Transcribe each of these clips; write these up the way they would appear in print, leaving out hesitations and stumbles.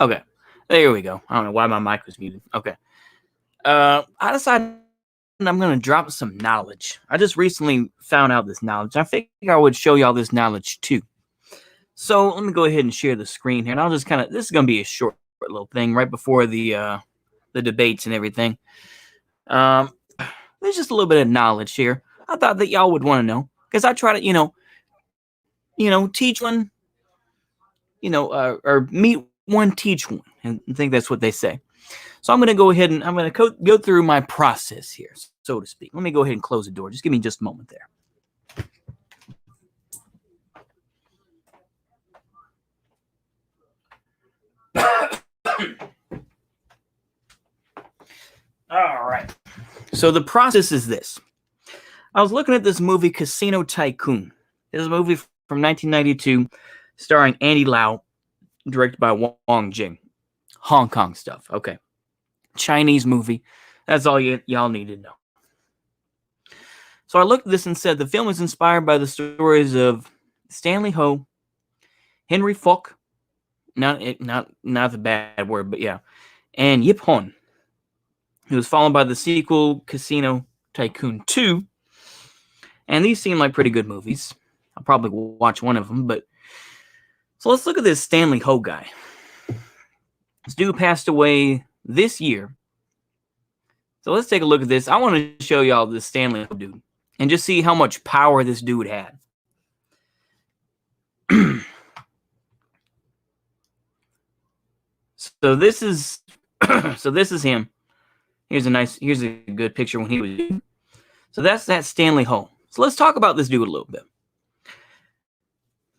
Okay. There we go. I don't know why my mic was muted. Okay. I decided I'm going to drop some knowledge. I just recently found out this knowledge. I figured I would show y'all this knowledge too. So let me go ahead and share the screen here, and I'll just this is going to be a short little thing right before the debates and everything. There's just a little bit of knowledge here. I thought that y'all would want to know because I try to, teach one, or meet one, teach one, and I think that's what they say. So I'm going to go ahead and I'm going to go through my process here, so to speak. Let me go ahead and close the door. Just give me just a moment there. All right. So the process is this. I was looking at this movie, Casino Tycoon. This is a movie from 1992 starring Andy Lau, directed by Wong Jing. Hong Kong stuff. Okay. Chinese movie. That's all y'all need to know. So I looked at this and said the film is inspired by the stories of Stanley Ho, Henry Fok, not the bad word, but yeah, and Yip Hon. It was followed by the sequel, Casino Tycoon 2. And these seem like pretty good movies. I'll probably watch one of them, but so let's look at this Stanley Ho guy. This dude passed away this year. So let's take a look at this. I want to show y'all this Stanley Ho dude and just see how much power this dude had. So this is him. Here's a good picture when he was. So that's that Stanley Ho. So let's talk about this dude a little bit.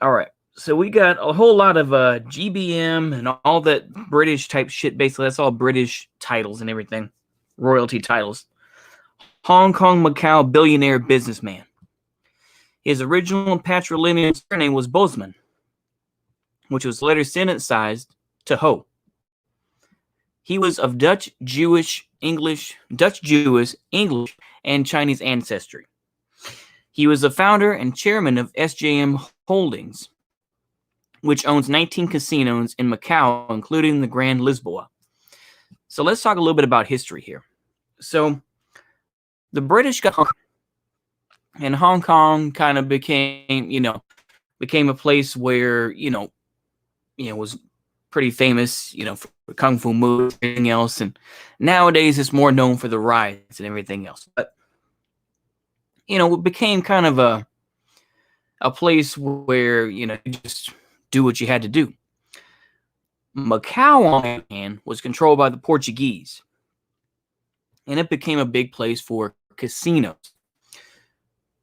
All right. So we got a whole lot of GBM and all that British type shit. Basically, that's all British titles and everything. Royalty titles. Hong Kong, Macau billionaire businessman. His original patrilineal surname was Bosman, which was later synthesized to Ho. He was of Dutch, Jewish, English, and Chinese ancestry. He was the founder and chairman of SJM Holdings, which owns 19 casinos in Macau, including the Grand Lisboa. So let's talk a little bit about history here. So the British got Hong Kong, and Hong Kong kind of became a place where, was pretty famous, for Kung Fu movies and everything else. And nowadays it's more known for the riots and everything else. But, it became kind of a place where, you just do what you had to do. Macau, on the other hand, was controlled by the Portuguese. And it became a big place for casinos.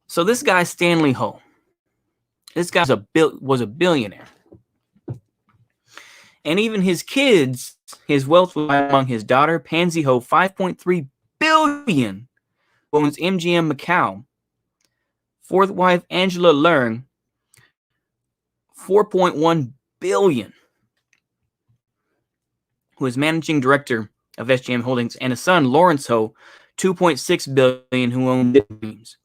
So this guy, Stanley Ho, this guy was a billionaire. And even his kids, his wealth was among his daughter, Pansy Ho, $5.3 billion, who owns MGM Macau. Fourth wife, Angela Leung, $4.1 billion, who is managing director of SGM Holdings, and a son, Lawrence Ho, $2.6 billion, who owns Dreams.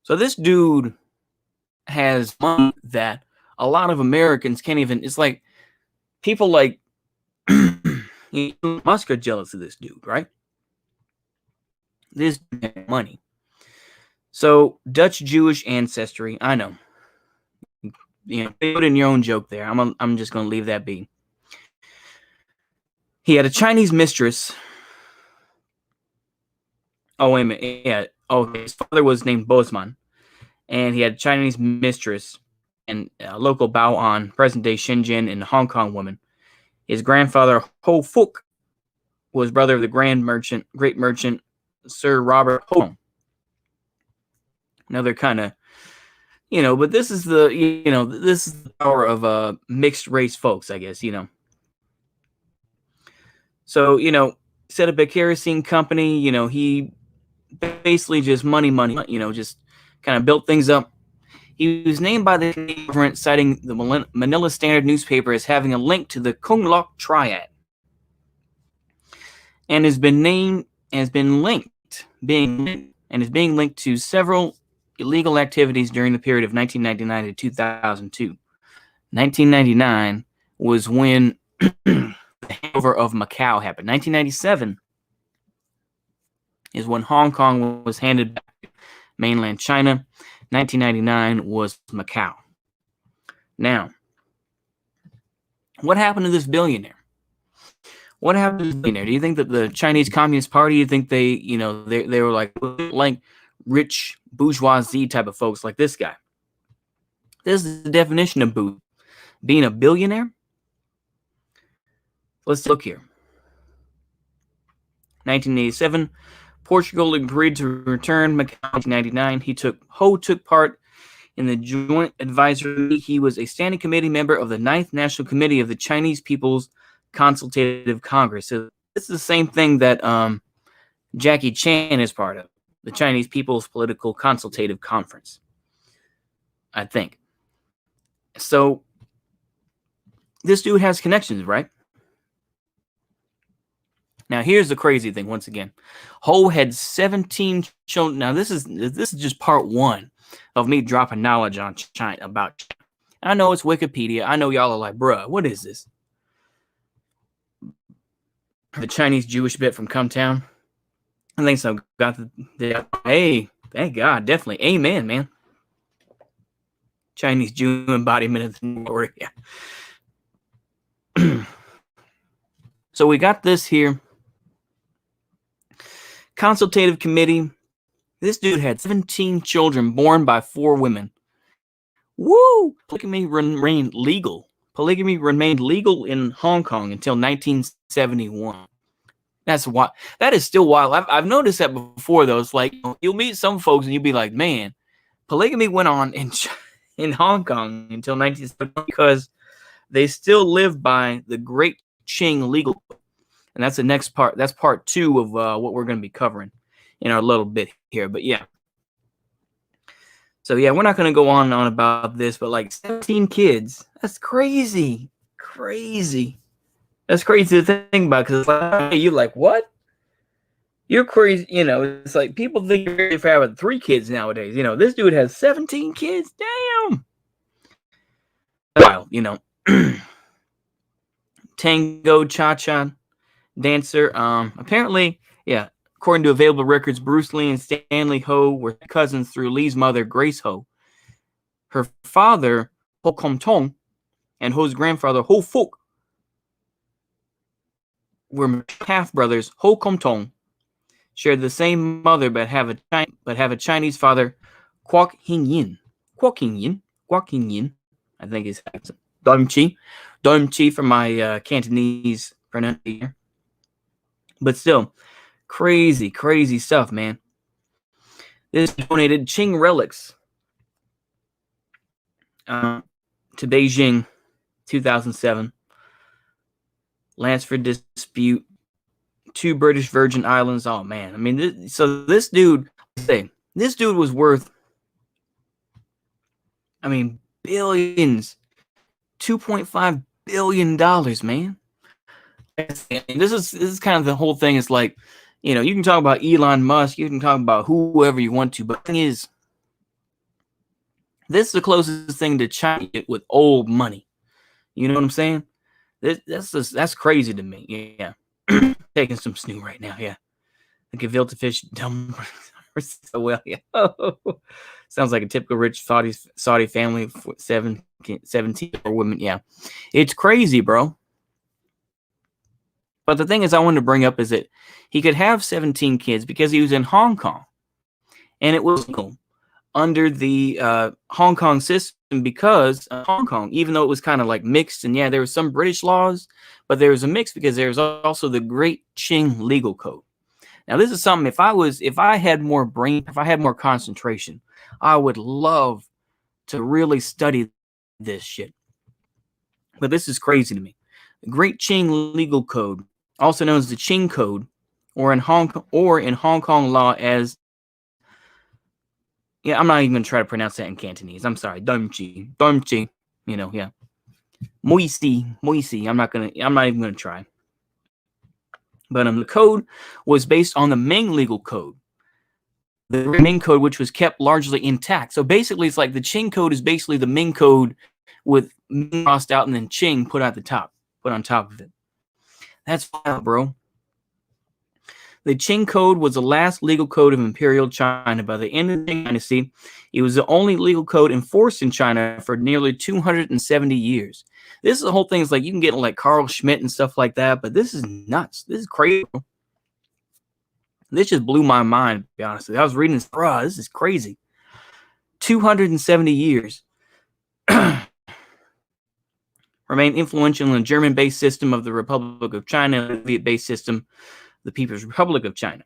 So this dude has money that a lot of Americans can't even. It's like people like Musk are jealous of this dude, right? This dude has money. So Dutch Jewish ancestry, I know. Put in your own joke there. I'm just gonna leave that be. He had a Chinese mistress. Oh, wait a minute. Yeah. Oh, his father was named Bosman, and he had a Chinese mistress and a local Bao-an, present-day Shenzhen, and Hong Kong woman. His grandfather, Ho Fuk, was brother of the great merchant, Sir Robert Ho. Another kind of, but this is the power of mixed race folks, I guess, So, set up a kerosene company, he basically just money, just kind of built things up. He was named by the government, citing the Manila Standard newspaper as having a link to the Kung Lok Triad, and is being linked to several illegal activities during the period of 1999 to 2002. 1999 was when the handover of Macau happened. 1997 is when Hong Kong was handed back to mainland China. 1999 was Macau. Now, what happened to this billionaire? What happened to this billionaire? Do you think that the Chinese Communist Party, you think they were like rich bourgeoisie type of folks like this guy? This is the definition of being a billionaire. Let's look here. 1987, Portugal agreed to return Macau. 1999, Ho took part in the Joint Advisory. He was a standing committee member of the 9th National Committee of the Chinese People's Consultative Congress. So this is the same thing that Jackie Chan is part of, the Chinese People's Political Consultative Conference, I think. So this dude has connections, right? Now here's the crazy thing. Once again, Ho had 17 children. Now this is just part one of me dropping knowledge on China about China. I know it's Wikipedia. I know y'all are like, bruh, what is this? The Chinese Jewish bit from Come Town. I think so. Hey, thank God, definitely. Amen, man. Chinese Jew embodiment of the story. Yeah. So we got this here. Consultative Committee. This dude had 17 children born by 4 women. Woo! Polygamy remained legal. Polygamy remained legal in Hong Kong until 1971. That's why. That is still wild. I've noticed that before, though. It's like you'll meet some folks and you'll be like, man, polygamy went on in Hong Kong until 1970 because they still live by the Great Qing legal code. And that's the next part. That's part 2 of what we're going to be covering in our little bit here. But yeah. So yeah, we're not going to go on and on about this, but like 17 kids. That's crazy. Crazy. That's crazy to think about because like, you're like, what? You're crazy. You know, it's like people think you're crazy for having 3 kids nowadays. You know, this dude has 17 kids. Damn. Wow, you know. Tango Cha-Cha dancer. Apparently, yeah, according to available records, Bruce Lee and Stanley Ho were cousins through Lee's mother, Grace Ho. Her father, Ho Kom Tong, and Ho's grandfather, Ho Fuk, were half brothers. Ho Kom Tong shared the same mother, but have a Chinese father, Kwok Hing Yin. Kwok Hing Yin. I think is Dom Chi for my Cantonese pronunciation. But still, crazy stuff, man. This donated Qing relics to Beijing, 2007. Lansford dispute, 2 British Virgin Islands. Oh man, I mean, this dude was worth, I mean, billions, $2.5 billion, man. And this is kind of the whole thing. It's like, you know, you can talk about Elon Musk, you can talk about whoever you want to, but the thing is, this is the closest thing to China with old money. You know what I'm saying? That's crazy to me. Yeah. Taking some snoo right now. Yeah. The gefilte fish dumb so well. Yeah. Sounds like a typical rich Saudi family, 17 women. Yeah. It's crazy, bro. But the thing is, I wanted to bring up is that he could have 17 kids because he was in Hong Kong. And it was legal under the Hong Kong system because Hong Kong, even though it was kind of like mixed, and yeah, there were some British laws, but there was a mix because there was also the Great Qing legal code. Now, this is something, if I had more concentration, I would love to really study this shit. But this is crazy to me. The Great Qing legal code, also known as the Qing Code, or in Hong Kong law as, yeah, I'm not even going to try to pronounce that in Cantonese. I'm sorry. Domchi. You know, yeah. Moisi. I'm not even going to try. But the code was based on the Ming legal code. The Ming code, which was kept largely intact. So basically, it's like the Qing code is basically the Ming code with Ming crossed out and then Qing put on top of it. That's wild, bro. The Qing Code was the last legal code of Imperial China. By the end of the Qing Dynasty, it was the only legal code enforced in China for nearly 270 years. This is the whole thing. It's like you can get like Carl Schmitt and stuff like that, but this is nuts. This is crazy. This just blew my mind, to be honest. I was reading this, bro, this is crazy. 270 years. Remain influential in the German-based system of the Republic of China and the Soviet-based system, the People's Republic of China.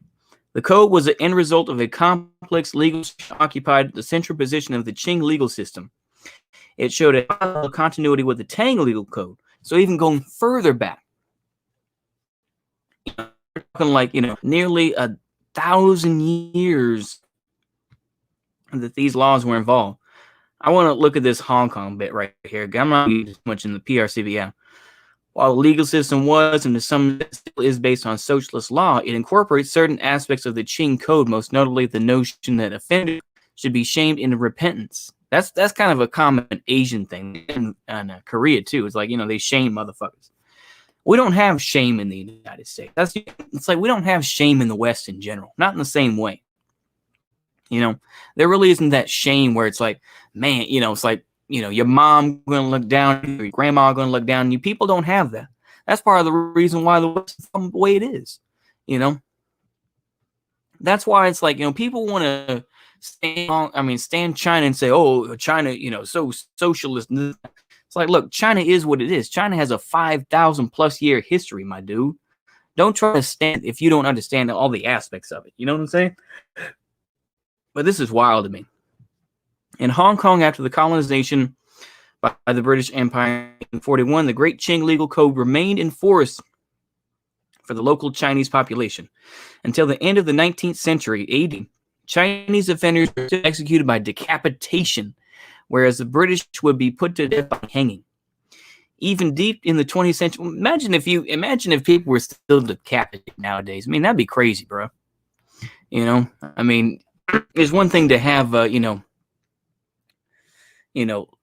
The code was the end result of a complex legal system occupied the central position of the Qing legal system. It showed a continuity with the Tang legal code. So even going further back, like, nearly 1,000 years that these laws were involved. I want to look at this Hong Kong bit right here. I'm not too much in the PRC, but yeah. While the legal system was and to some still is based on socialist law, it incorporates certain aspects of the Qing Code, most notably the notion that offenders should be shamed into repentance. That's kind of a common Asian thing in Korea too. It's like, they shame motherfuckers. We don't have shame in the United States. It's like we don't have shame in the West in general, not in the same way. There really isn't that shame where it's like, man, it's like, your mom going to look down, your grandma going to look down on you. People don't have that. That's part of the reason why the West is the way it is. That's why it's like, people want to stand China and say, oh, China, so socialist. It's like, look, China is what it is. China has a 5,000 plus year history, my dude. Don't try to stand if you don't understand all the aspects of it. You know what I'm saying? But this is wild to me. In Hong Kong, after the colonization by the British Empire in 1941, the Great Qing Legal Code remained in force for the local Chinese population. Until the end of the 19th century AD, Chinese offenders were executed by decapitation, whereas the British would be put to death by hanging. Even deep in the 20th century, imagine if people were still decapitated nowadays. That'd be crazy, bro. There's one thing to have,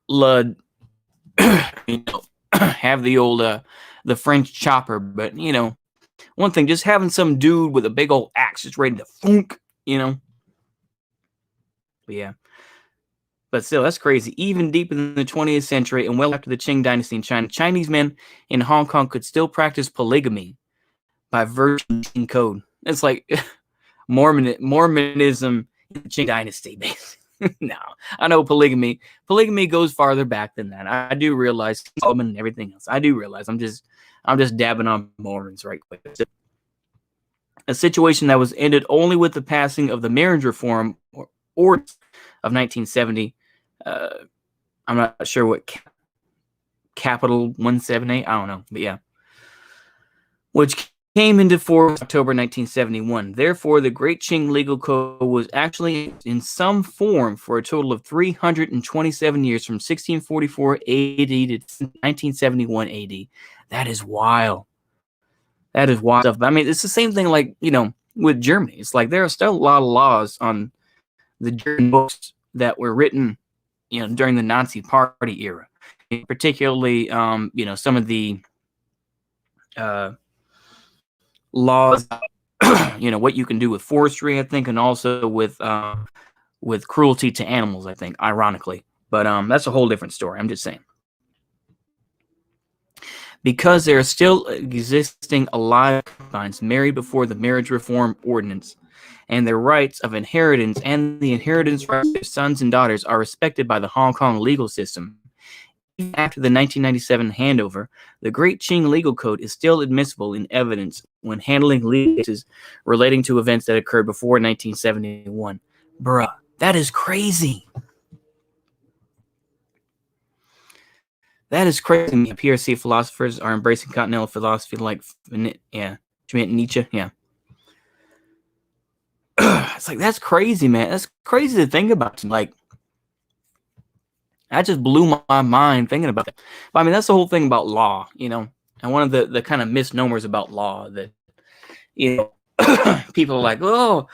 Lud, have the old, the French chopper, but, one thing, just having some dude with a big old axe just ready to thunk, But yeah. But still, that's crazy. Even deep in the 20th century and well after the Qing Dynasty in China, Chinese men in Hong Kong could still practice polygamy by virtue of the Qing Code. It's like Mormonism in the Qing Dynasty, basically. No, I know polygamy. Polygamy goes farther back than that. I do realize and everything else. I do realize. I'm just dabbing on Mormons right quick. A situation that was ended only with the passing of the marriage reform ordinance of 1970. I'm not sure what capital 178. I don't know, but yeah, which came into force October 1971. Therefore, the Great Qing Legal Code was actually in some form for a total of 327 years, from 1644 AD to 1971 AD. That is wild. That is wild stuff. But it's the same thing like, with Germany. It's like there are still a lot of laws on the German books that were written, during the Nazi Party era. Particularly, some of the laws, what you can do with forestry, I think, and also with cruelty to animals, I think, ironically. But that's a whole different story. I'm just saying. Because there are still existing alive concubines married before the marriage reform ordinance, and their rights of inheritance and the inheritance rights of their sons and daughters are respected by the Hong Kong legal system. Even after the 1997 handover, the Great Qing Legal Code is still admissible in evidence when handling legal cases relating to events that occurred before 1971. Bruh, that is crazy. That is crazy. PRC philosophers are embracing continental philosophy like, Nietzsche. Yeah. It's like, that's crazy, man. That's crazy to think about. Like, that just blew my mind thinking about it. But that's the whole thing about law, and one of the kind of misnomers about law that, people are like, oh,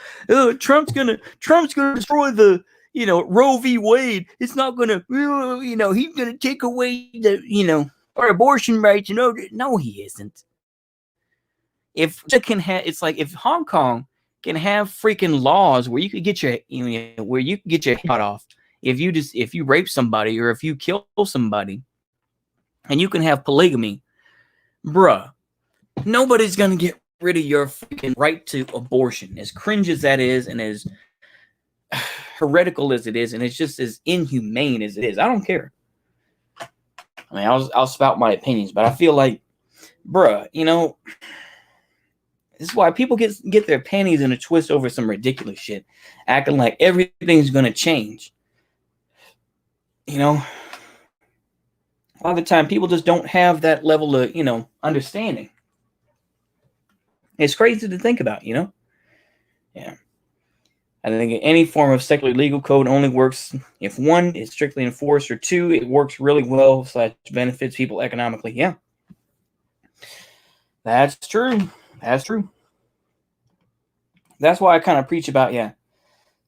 Trump's gonna destroy the, Roe v. Wade. It's not gonna, he's gonna take away the, our abortion rights. No, he isn't. if it can have, it's like if Hong Kong can have freaking laws where you could get your, where you can get your head off if you rape somebody or if you kill somebody, and you can have polygamy, bruh, nobody's gonna get rid of your freaking right to abortion. As cringe as that is, and as heretical as it is, and it's just as inhumane as it is, I don't care. I mean, I'll spout my opinions, but I feel like, bruh, this is why people get their panties in a twist over some ridiculous shit, acting like everything's gonna change. A lot of the time, people just don't have that level of, understanding. It's crazy to think about, Yeah. I think any form of secular legal code only works if, one, it's strictly enforced, or two, it works really well / benefits people economically. Yeah. That's true. That's true. That's why I kind of preach about,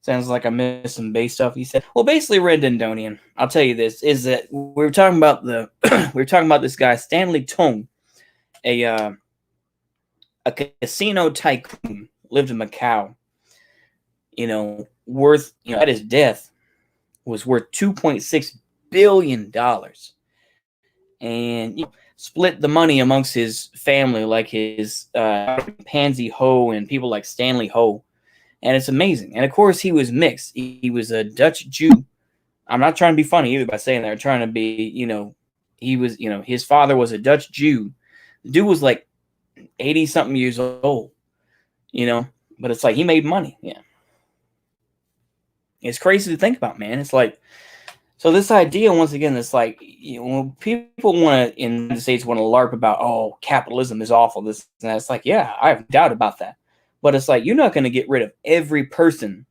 sounds like I missed some base stuff. He said, well, basically, Red Dindonian, I'll tell you this, is that we were talking about this guy, Stanley Tong, a casino tycoon, lived in Macau, worth, at his death, was worth $2.6 billion. And split the money amongst his family, like his Pansy Ho and people like Stanley Ho. And it's amazing. And of course, he was mixed. He was a Dutch Jew. I'm not trying to be funny either by saying that. I'm trying to be, he was, his father was a Dutch Jew. The dude was like 80 something years old, but it's like he made money. Yeah. It's crazy to think about, man. It's like, so this idea, once again, it's like, when people want to, in the United States, want to LARP about, oh, capitalism is awful, this and that. It's like, yeah, I have doubt about that. But it's like, you're not going to get rid of every person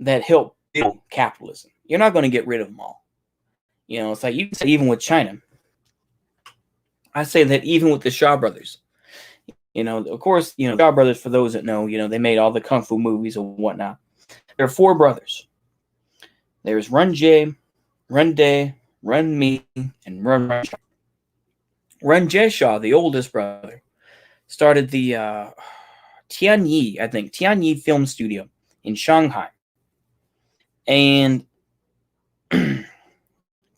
that helped build capitalism. You're not going to get rid of them all. It's like, you can say even with China. I say that even with the Shaw brothers. Of course, Shaw brothers, for those that know, they made all the Kung Fu movies and whatnot. There are 4 brothers. There's Run Jae, Run Dae, Run Mi, and Run Shaw. Run Jae Shaw, the oldest brother, started the Tianyi Film Studio in Shanghai. And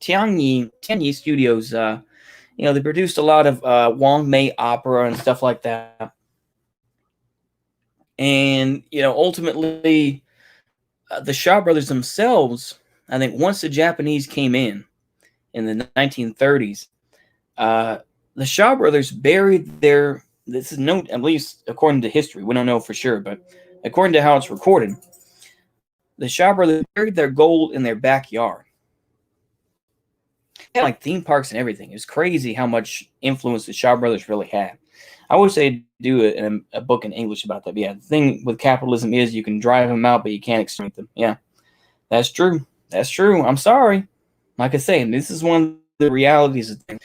Tianyi Studios, they produced a lot of Wong Mei opera and stuff like that. And, ultimately, the Shaw brothers themselves, I think once the Japanese came in the 1930s, the Shaw brothers buried their, this is known, at least according to history, we don't know for sure, but according to how it's recorded, the Shaw brothers buried their gold in their backyard. They had like theme parks and everything. It was crazy how much influence the Shaw brothers really had. I wish they'd do a book in English about that. But yeah, the thing with capitalism is you can drive them out, but you can't exterminate them. Yeah, that's true. That's true. I'm sorry. Like I say, this is one of the realities of things.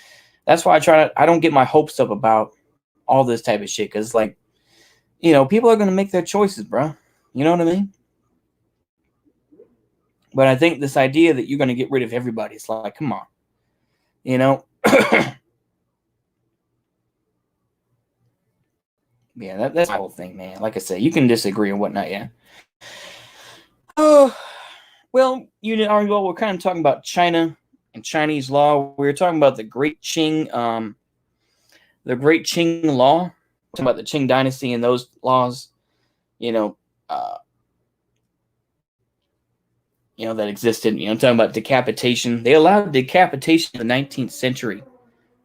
That's why I don't get my hopes up about all this type of shit. Because, like, people are going to make their choices, bro. You know what I mean? But I think this idea that you're going to get rid of everybody, it's like, come on. Yeah, that's the whole thing, man. Like I said, you can disagree and whatnot, yeah. Oh, well, we're kind of talking about China and Chinese law. We were talking about the Great Qing Law. Talking about the Qing Dynasty and those laws, that existed. I'm talking about decapitation. They allowed decapitation in the 19th century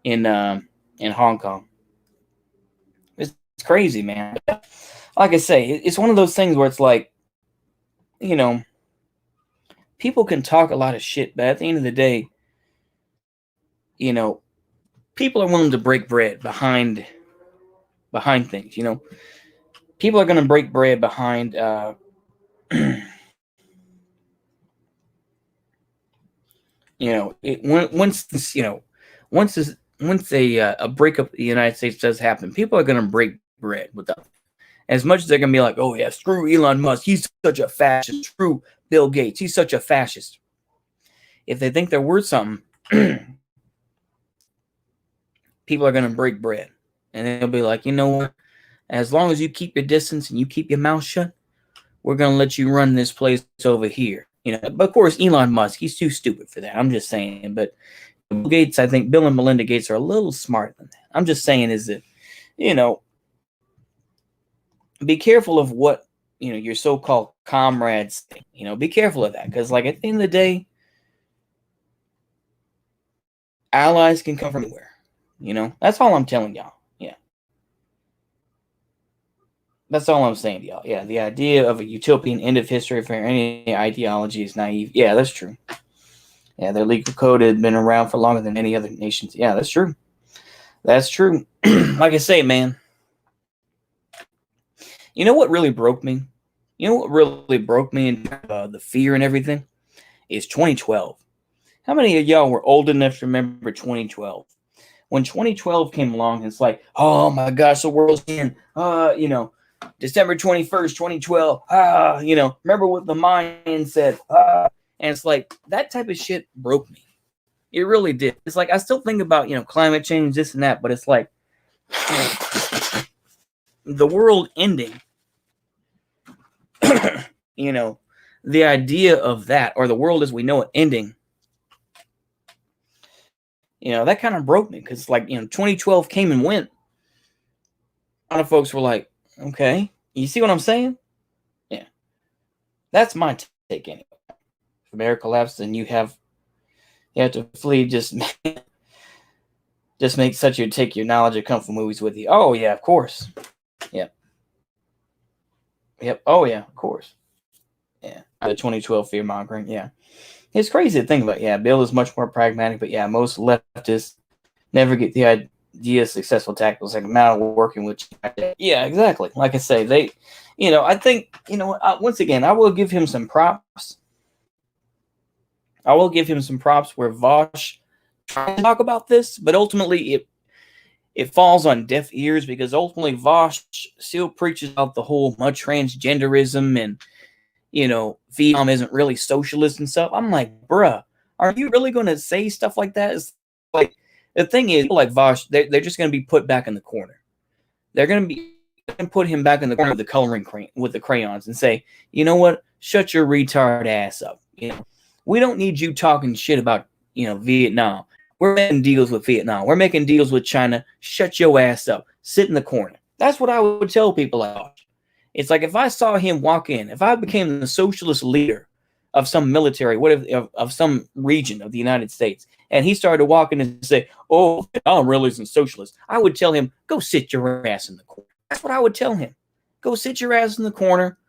in Hong Kong. It's crazy, man. Like I say, it's one of those things where it's like, people can talk a lot of shit, but at the end of the day, people are willing to break bread behind things. People are going to break bread behind once a breakup in the United States does happen, people are going to break bread with them. As much as they're going to be like, oh yeah, screw Elon Musk, he's such a fascist. Screw Bill Gates, he's such a fascist. If they think they're worth something, people are going to break bread. and they'll be like, you know what? As long as you keep your distance and you keep your mouth shut, we're gonna let you run this place over here. But of course, Elon Musk, he's too stupid for that. I'm just saying. But Bill Gates, I think Bill and Melinda Gates are a little smarter than that. I'm just saying is that, be careful of what, your so-called comrades think. Be careful of that. Because, like, at the end of the day, allies can come from anywhere. That's all I'm telling y'all. Yeah. That's all I'm saying to y'all. Yeah, the idea of a utopian end of history for any ideology is naive. Yeah, that's true. Yeah, their legal code had been around for longer than any other nations. Yeah, that's true. That's true. Like I say, man, you know what really broke me? You know what really broke me in the fear and everything? Is 2012. How many of y'all were old enough to remember 2012? When 2012 came along, it's like, oh my gosh, the world's in, December 21st, 2012. Remember what the Mayans said. And it's like, that type of shit broke me. It really did. It's like, I still think about, climate change, this and that, but it's like, the world ending, the idea of that, or the world as we know it ending, that kind of broke me. Because, 2012 came and went. A lot of folks were like, okay, you see what I'm saying? Yeah. That's my take anyway. If America collapses and you have to flee, just make such you take your knowledge of kung fu movies with you. Oh yeah, of course. Yep. Oh yeah, of course. Yeah. The 2012 fear mongering. Yeah. It's crazy to think about. Yeah, Bill is much more pragmatic, but yeah, most leftists never get the idea of successful tactics like amount of working with. Yeah, exactly. Like I say, they, I think, once again, I will give him some props. Where Vosh tried to talk about this, but ultimately it falls on deaf ears, because ultimately Vosh still preaches about the whole transgenderism and, Vietnam isn't really socialist and stuff. I'm like, bruh, are you really going to say stuff like that? It's like, the thing is, like Vosh, they're just going to be put back in the corner. They're going to put him back in the corner with the crayons and say, you know what? Shut your retard ass up. We don't need you talking shit about, Vietnam. We're making deals with Vietnam. We're making deals with China. Shut your ass up. Sit in the corner. That's what I would tell people like Vosh. It's like, if I saw him walk in, if I became the socialist leader of some military, of some region of the United States, and he started walking and say, oh, Vietnam really isn't socialist, I would tell him, go sit your ass in the corner. That's what I would tell him. Go sit your ass in the corner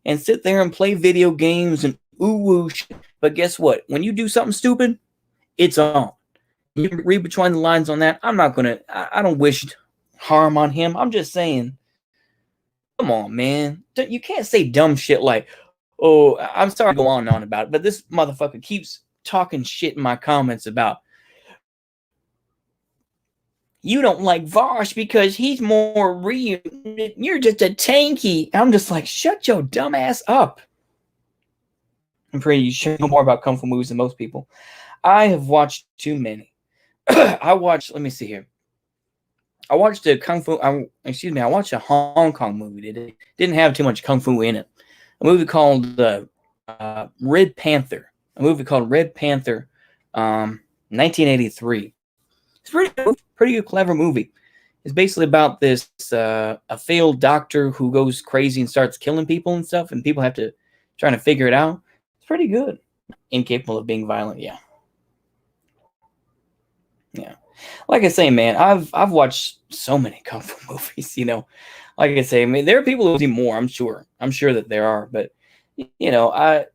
and sit there and play video games and ooh shit. But guess what? When you do something stupid, it's on. You read between the lines on that. I don't wish harm on him. I'm just saying, come on, man. You can't say dumb shit like, oh, I'm sorry to go on and on about it, but this motherfucker keeps talking shit in my comments about, you don't like Vosh because he's more real. You're just a tanky. I'm just like, shut your dumb ass up. I'm pretty sure you know more about kung fu movies than most people. I have watched too many. Let me see here. I watched a I watched a Hong Kong movie. It didn't have too much kung fu in it. A movie called Red Panther. 1983. It's pretty good, clever movie. It's basically about this a failed doctor who goes crazy and starts killing people and stuff, and people have to trying to figure it out. It's pretty good. Incapable of being violent. Yeah. Like I say, man, I've watched so many kung fu movies. Like I say, I mean, there are people who see more. I'm sure that there are, but I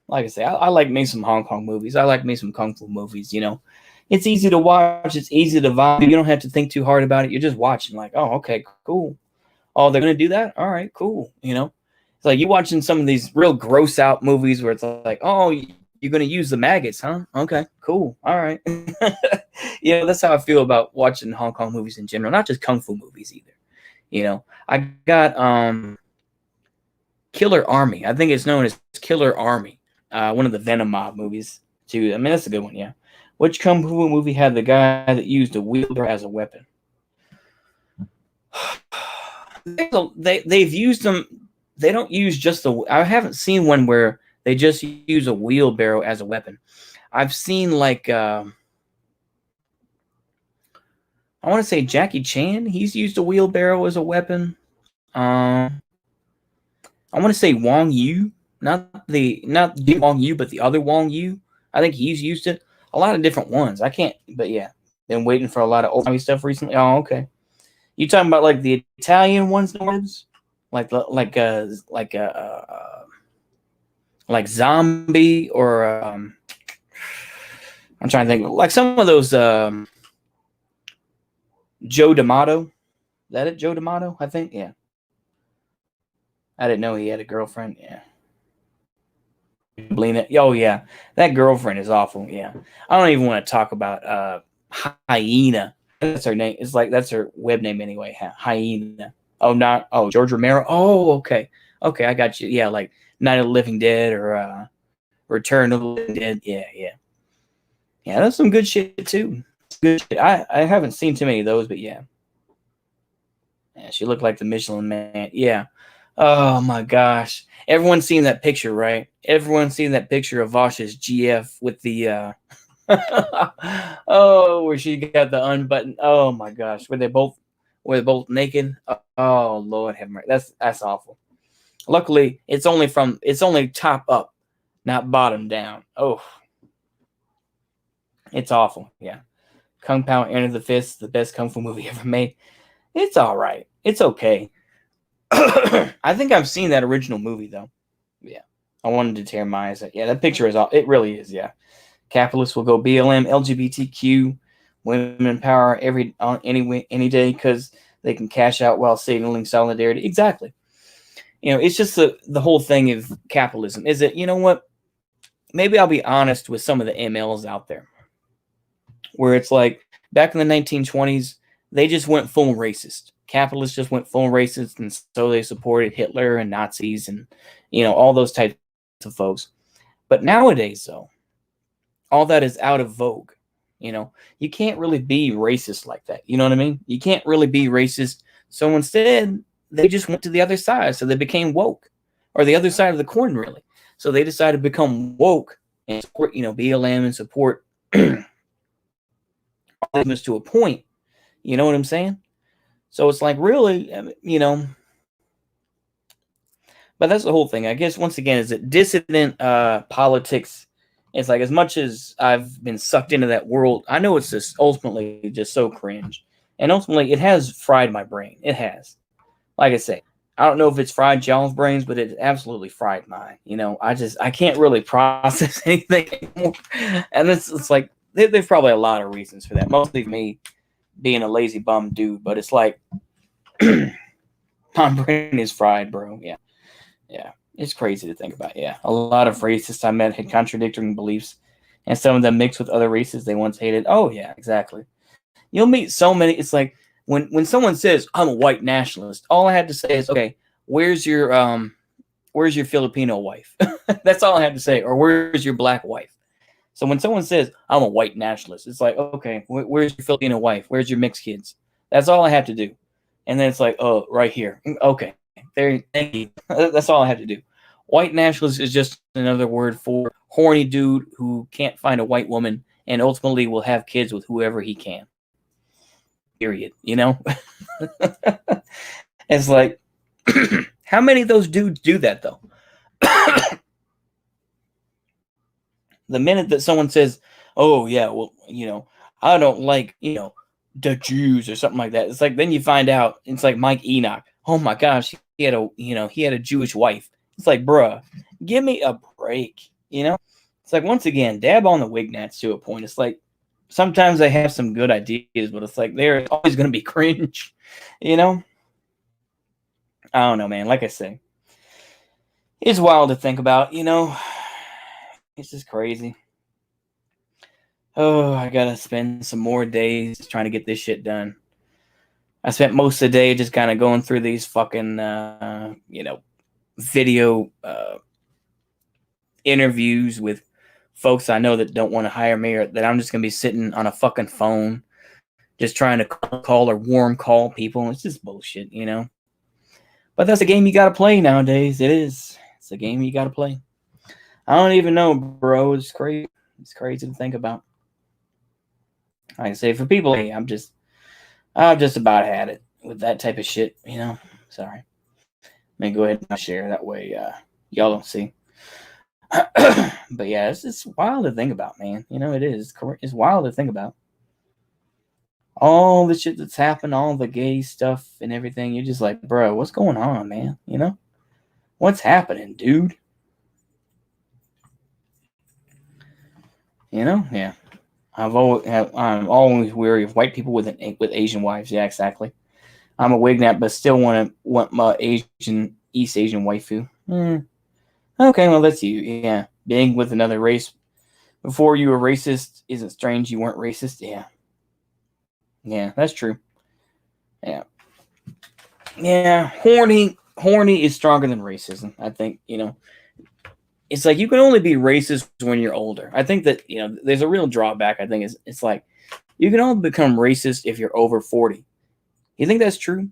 like me some Hong Kong movies. I like me some kung fu movies. It's easy to watch. It's easy to vibe. You don't have to think too hard about it. You're just watching, like, oh, okay, cool. Oh, they're gonna do that. All right, cool. It's like you watching some of these real gross out movies where it's like, oh, you're going to use the maggots, huh? Okay, cool. All right. That's how I feel about watching Hong Kong movies in general, not just kung fu movies either. I got Killer Army. I think it's known as Killer Army, one of the Venom Mob movies, too. I mean, that's a good one, yeah. Which kung fu movie had the guy that used a wheelbarrow as a weapon? They've used them. They don't use just the. I haven't seen one where they just use a wheelbarrow as a weapon. I've seen like I want to say Jackie Chan. He's used a wheelbarrow as a weapon. I want to say Wong Yu, not Wong Yu, but the other Wong Yu. I think he's used it. A lot of different ones. I can't, but yeah, been waiting for a lot of old timey stuff recently. Oh, okay. You talking about like the Italian ones, like Zombie or I'm trying to think like some of those Joe D'Amato. Is that it, Joe D'Amato? I think yeah. I didn't know he had a girlfriend. Yeah. Oh yeah, that girlfriend is awful. Yeah, I don't even want to talk about Hyena. That's her name. It's like that's her web name anyway. Hyena. Oh, not George Romero. Oh, okay, okay, I got you. Yeah, like Night of the Living Dead or Return of the Living Dead. Yeah, yeah, yeah. That's some good shit too. Good shit. I haven't seen too many of those, but yeah. Yeah, she looked like the Michelin Man. Yeah. Oh my gosh. Everyone's seen that picture, right? Everyone's seen that picture of Vosh's GF with the oh, where she got the unbuttoned. Oh my gosh. Were they both naked? Oh Lord have mercy. That's awful. Luckily, it's only top up, not bottom down. Oh, it's awful. Yeah. Kung Pao Enter the Fist, the best kung fu movie ever made. It's all right. It's okay. I think I've seen that original movie though. Yeah, I wanted to tear my eyes out. Yeah, that picture is all. It really is. Yeah, capitalists will go BLM, LGBTQ, women power any day because they can cash out while signaling solidarity. Exactly. It's just the whole thing of capitalism. Is it? You know what? Maybe I'll be honest with some of the MLs out there, where it's like back in the 1920s, they just went full racist. Capitalists just went full racist, and so they supported Hitler and Nazis and all those types of folks. But nowadays, though, all that is out of vogue. You can't really be racist like that. You know what I mean? You can't really be racist. So instead, they just went to the other side. So they became woke, or the other side of the coin, really. So they decided to become woke and support, BLM and support to a point. You know what I'm saying? So it's like really, but that's the whole thing. I guess once again, is that dissident politics. It's like as much as I've been sucked into that world, I know it's just ultimately just so cringe, and ultimately it has fried my brain. It has. Like I say, I don't know if it's fried y'all's brains, but it absolutely fried mine. I can't really process anything anymore, and it's like there's probably a lot of reasons for that. Mostly me being a lazy bum dude, but it's like my brain is fried, bro. Yeah. Yeah. It's crazy to think about. Yeah. A lot of racists I met had contradicting beliefs, and some of them mixed with other races they once hated. Oh, yeah, exactly. You'll meet so many. It's like when someone says, I'm a white nationalist, all I had to say is, okay, where's your Filipino wife? That's all I had to say. Or where's your black wife? So when someone says, I'm a white nationalist, it's like, okay, where's your Filipino wife? Where's your mixed kids? That's all I have to do. And then it's like, oh, right here. Okay, there. Thank you. That's all I have to do. White nationalist is just another word for horny dude who can't find a white woman and ultimately will have kids with whoever he can. Period. It's like, how many of those dudes do that though? The minute that someone says, oh yeah, well, I don't like, the Jews or something like that. It's like, then you find out it's like Mike Enoch. Oh my gosh, he had a Jewish wife. It's like, bruh, give me a break. It's like, once again, dab on the Wignats to a point. It's like, sometimes they have some good ideas, but it's like, they're always going to be cringe, I don't know, man. Like I say, it's wild to think about, it's just crazy. Oh, I gotta spend some more days trying to get this shit done. I spent most of the day just kind of going through these fucking, video interviews with folks I know that don't want to hire me, or that I'm just gonna be sitting on a fucking phone, just trying to call or warm call people. It's just bullshit, But that's a game you gotta play nowadays. It is. It's a game you gotta play. I don't even know, bro. It's crazy. It's crazy to think about. Like I say, for people, hey, I've just about had it with that type of shit. Sorry. Let me go ahead and share that way. Y'all don't see. But yeah, it's wild to think about, man. It is. It's wild to think about. All the shit that's happened, all the gay stuff and everything. You're just like, bro, what's going on, man? What's happening, dude? Yeah. I'm always weary of white people with Asian wives. Yeah, exactly. I'm a Wignat, but still want my East Asian waifu. Okay, well that's you. Yeah, being with another race before you were racist isn't strange. You weren't racist. Yeah, that's true. Yeah. Horny is stronger than racism. I think it's like you can only be racist when you're older. I think that there's a real drawback. I think it's like you can only become racist if you're over 40. You think that's true?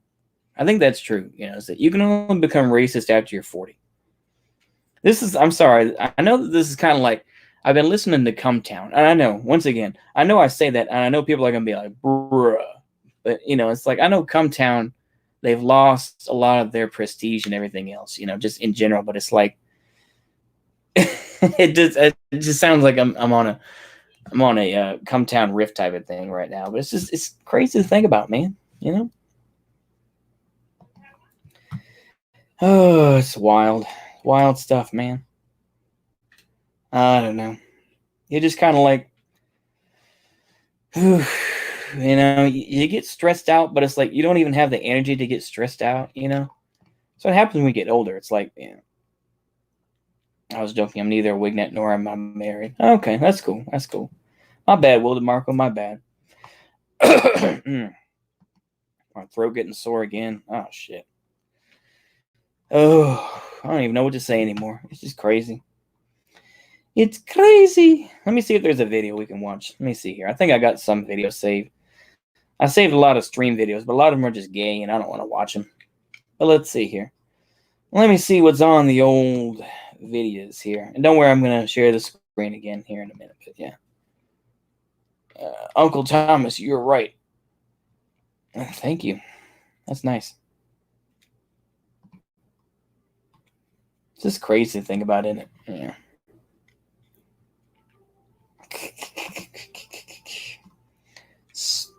I think that's true. Is that you can only become racist after you're 40. I'm sorry. I know that this is kind of like I've been listening to Come Town, and I know once again, I know I say that, and I know people are gonna be like, bruh, but it's like I know Come Town, they've lost a lot of their prestige and everything else, just in general. But it's like it just sounds like I'm on a Come Town riff type of thing right now. But it's crazy to think about, man. Oh, it's wild stuff, man. I don't know. You're just kind of like, you get stressed out, but it's like you don't even have the energy to get stressed out. So it happens when we get older. It's like, I was joking. I'm neither a Wignet nor am I married. Okay, that's cool. My bad, Will DeMarco. My bad. My throat getting sore again. Oh shit. Oh, I don't even know what to say anymore. It's just crazy. It's crazy. Let me see if there's a video we can watch. Let me see here. I think I got some videos saved. I saved a lot of stream videos, but a lot of them are just gay, and I don't want to watch them. But let's see here. Let me see what's on the old videos here. And don't worry, I'm going to share the screen again here in a minute. But yeah. Uncle Thomas, you're right. Thank you. That's nice. It's just crazy to think about, isn't it? Yeah.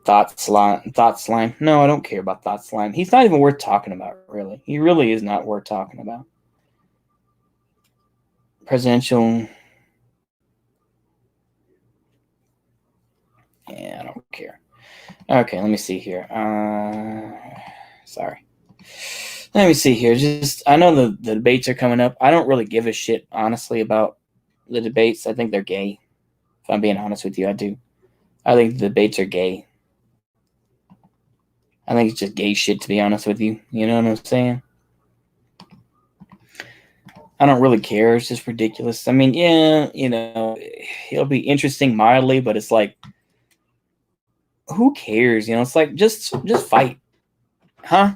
Thought slime. No, I don't care about Thought Slime. He's not even worth talking about, really. He really is not worth talking about. Presidential. Yeah, I don't care. Okay, let me see here. Sorry. Let me see here. I know the debates are coming up. I don't really give a shit, honestly, about the debates. I think they're gay. If I'm being honest with you, I do. I think the debates are gay. I think it's just gay shit, to be honest with you. You know what I'm saying? I don't really care. It's just ridiculous. I mean, yeah, it'll be interesting mildly, but it's like, who cares? It's like, just fight. Huh?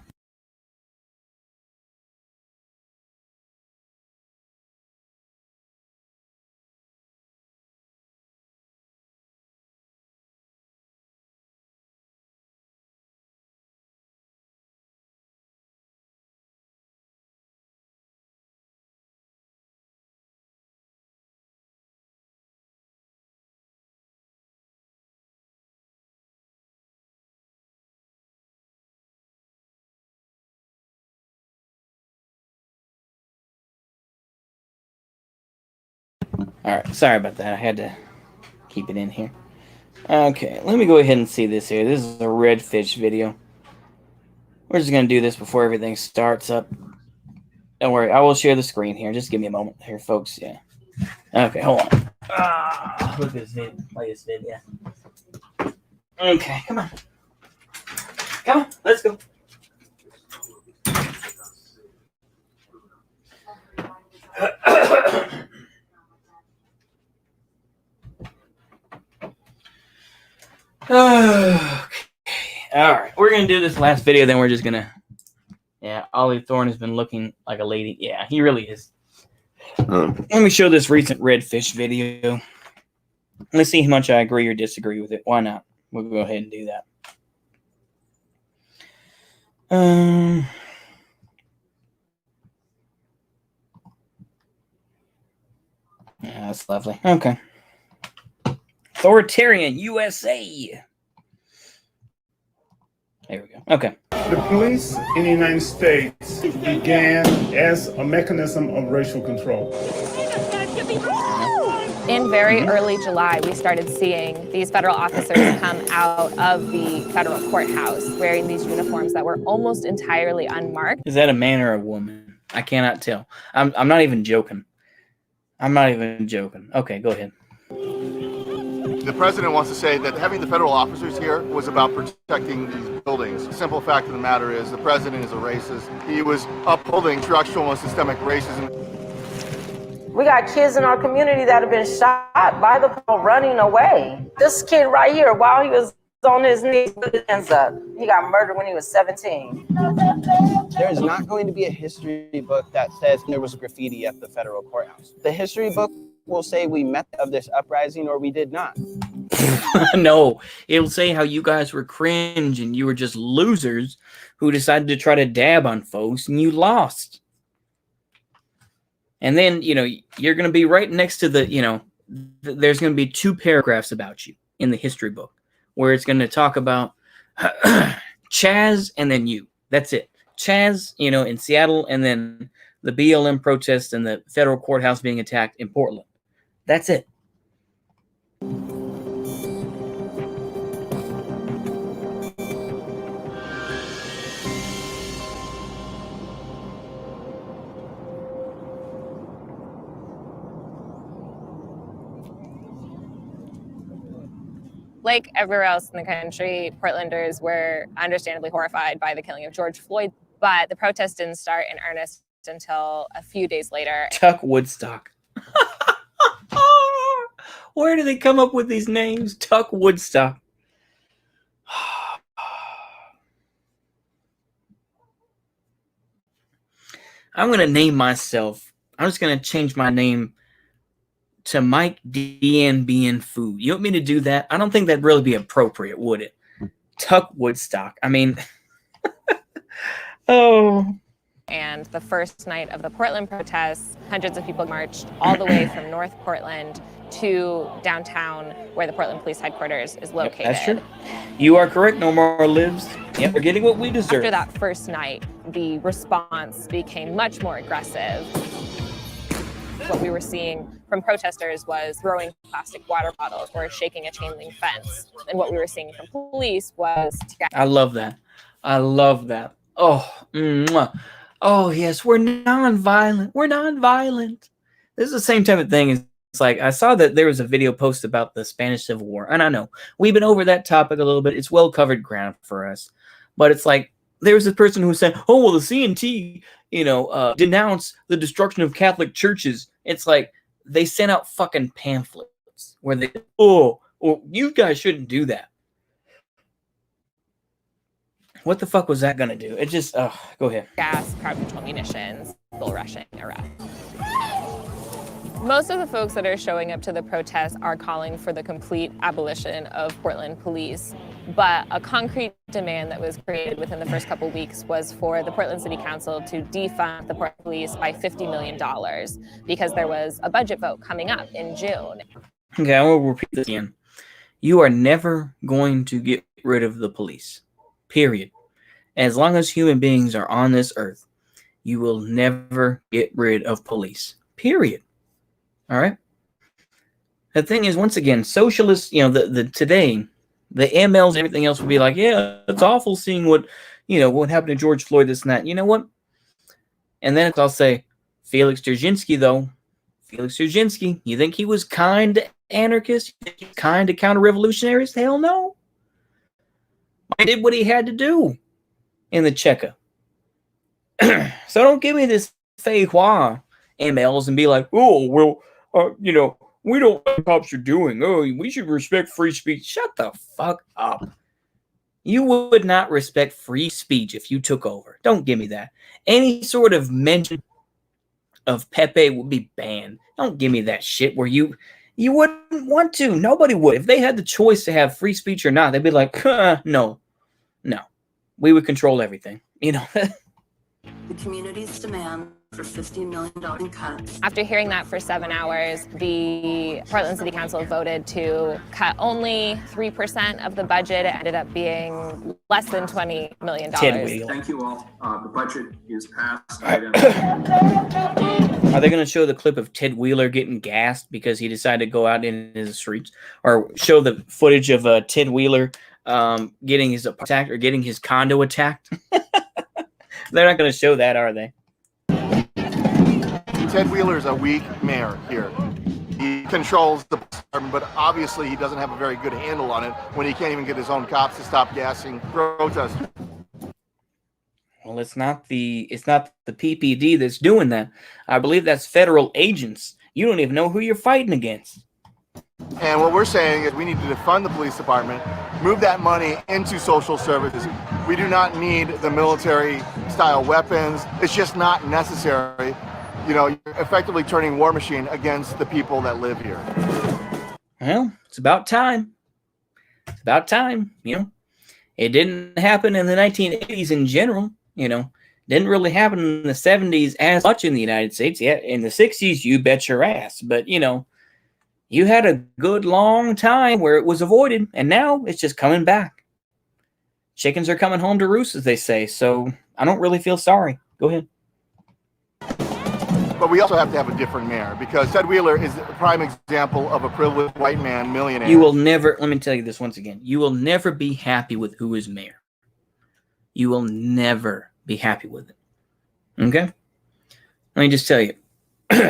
All right. Sorry about that. I had to keep it in here. Okay. Let me go ahead and see this here. This is a redfish video. We're just going to do this before everything starts up. Don't worry. I will share the screen here. Just give me a moment here, folks. Yeah. Okay. Hold on. Look at this vid. Play this vid. Yeah. Okay. Come on. Come on. Let's go. Okay. All right, we're gonna do this last video, then we're just gonna. Yeah, Ollie Thorne has been looking like a lady. Yeah, he really is. Let me show this recent redfish video. Let's see how much I agree or disagree with it. Why not? We'll go ahead and do that. Yeah, that's lovely. Okay. Authoritarian USA. There we go. Okay. The police in the United States began as a mechanism of racial control. In very early July, we started seeing these federal officers come out of the federal courthouse wearing these uniforms that were almost entirely unmarked. Is that a man or a woman? I cannot tell. I'm not even joking. I'm not even joking. Okay, go ahead. The president wants to say that having the federal officers here was about protecting these buildings. The simple fact of the matter is the president is a racist. He was upholding structural and systemic racism. We got kids in our community that have been shot by the police running away. This kid right here, while he was on his knees with his hands up, he got murdered when he was 17. There is not going to be a history book that says there was graffiti at the federal courthouse. The history book will say we met of this uprising or we did not. No, it'll say how you guys were cringe and you were just losers who decided to try to dab on folks and you lost. And then, you know, you're going to be right next to the, you know, there's going to be 2 paragraphs about you in the history book where it's going to talk about Chaz and then you. That's it. Chaz, you know, in Seattle, and then the BLM protests and the federal courthouse being attacked in Portland. That's it. Like everywhere else in the country, Portlanders were understandably horrified by the killing of George Floyd, but the protest didn't start in earnest until a few days later. Tuck Woodstock. Where do they come up with these names? Tuck Woodstock. I'm going to name myself. I'm just going to change my name to Mike DNBN Food. You want me to do that? I don't think that'd really be appropriate, would it? Tuck Woodstock. I mean, oh. And the first night of the Portland protests, hundreds of people marched all the way from North Portland to downtown where the Portland Police Headquarters is located. Yep, that's true. You are correct. No more lives. Yep, we're getting what we deserve. After that first night, the response became much more aggressive. What we were seeing from protesters was throwing plastic water bottles or shaking a chain link fence. And what we were seeing from police was... I love that. I love that. Oh, mwah. Oh, yes, we're non-violent. We're non-violent. This is the same type of thing. It's like, I saw that there was a video post about the Spanish Civil War. And I know, we've been over that topic a little bit. It's well-covered ground for us. But it's like, there was a person who said, oh, well, the CNT, you know, denounced the destruction of Catholic churches. It's like, they sent out fucking pamphlets where they, oh, you guys shouldn't do that. What the fuck was that going to do? It just, go ahead. Gas, crowd control munitions, bull rushing, arrest. Most of the folks that are showing up to the protests are calling for the complete abolition of Portland police. But a concrete demand that was created within the first couple weeks was for the Portland City Council to defund the Portland Police by $50 million because there was a budget vote coming up in June. Okay, I will repeat this again. You are never going to get rid of the police. Period. As long as human beings are on this earth, you will never get rid of police. Period. All right? The thing is, once again, socialists, you know, the today, the MLs, everything else would be like, yeah, it's awful seeing what, you know, what happened to George Floyd, this and that. You know what? And then I'll say, Felix Dzerzhinsky, though. Felix Dzerzhinsky, you think he was kind to anarchists? You think he was kind to counter-revolutionaries? Hell no. He did what he had to do in the Cheka. So don't give me this fei hua MLs and be like, oh, well, you know, we don't know what cops are doing. Oh, we should respect free speech. Shut the fuck up. You would not respect free speech if you took over. Don't give me that. Any sort of mention of Pepe would be banned. Don't give me that shit where you wouldn't want to. Nobody would. If they had the choice to have free speech or not, they'd be like, no. We would control everything. You know. The community's demand for $50 million in cuts. After hearing that for 7 hours, the Portland City Council voted to cut only 3% of the budget. It ended up being less than $20 million. Thank you all. The budget is passed. Are they going to show the clip of Ted Wheeler getting gassed because he decided to go out into the streets? Or show the footage of Ted Wheeler getting his attacked or getting his condo attacked? They're not going to show that, are they? Ted Wheeler is a weak mayor here. He controls the department, but obviously he doesn't have a very good handle on it when he can't even get his own cops to stop gassing protesters. Well, it's not the PPD that's doing that. I believe that's federal agents. You don't even know who you're fighting against. And what we're saying is we need to defund the police department, move that money into social services. We do not need the military-style weapons. It's just not necessary. You know, you're effectively turning War Machine against the people that live here. Well, it's about time. It's about time, you know. It didn't happen in the 1980s in general, you know. Didn't really happen in the 70s as much in the United States. Yeah, in the 60s, you bet your ass. But, you know, you had a good long time where it was avoided, and now it's just coming back. Chickens are coming home to roost, as they say, so I don't really feel sorry. Go ahead. But we also have to have a different mayor, because Ted Wheeler is a prime example of a privileged white man millionaire. You will never, let me tell you this once again, you will never be happy with who is mayor. You will never be happy with it. Okay? Let me just tell you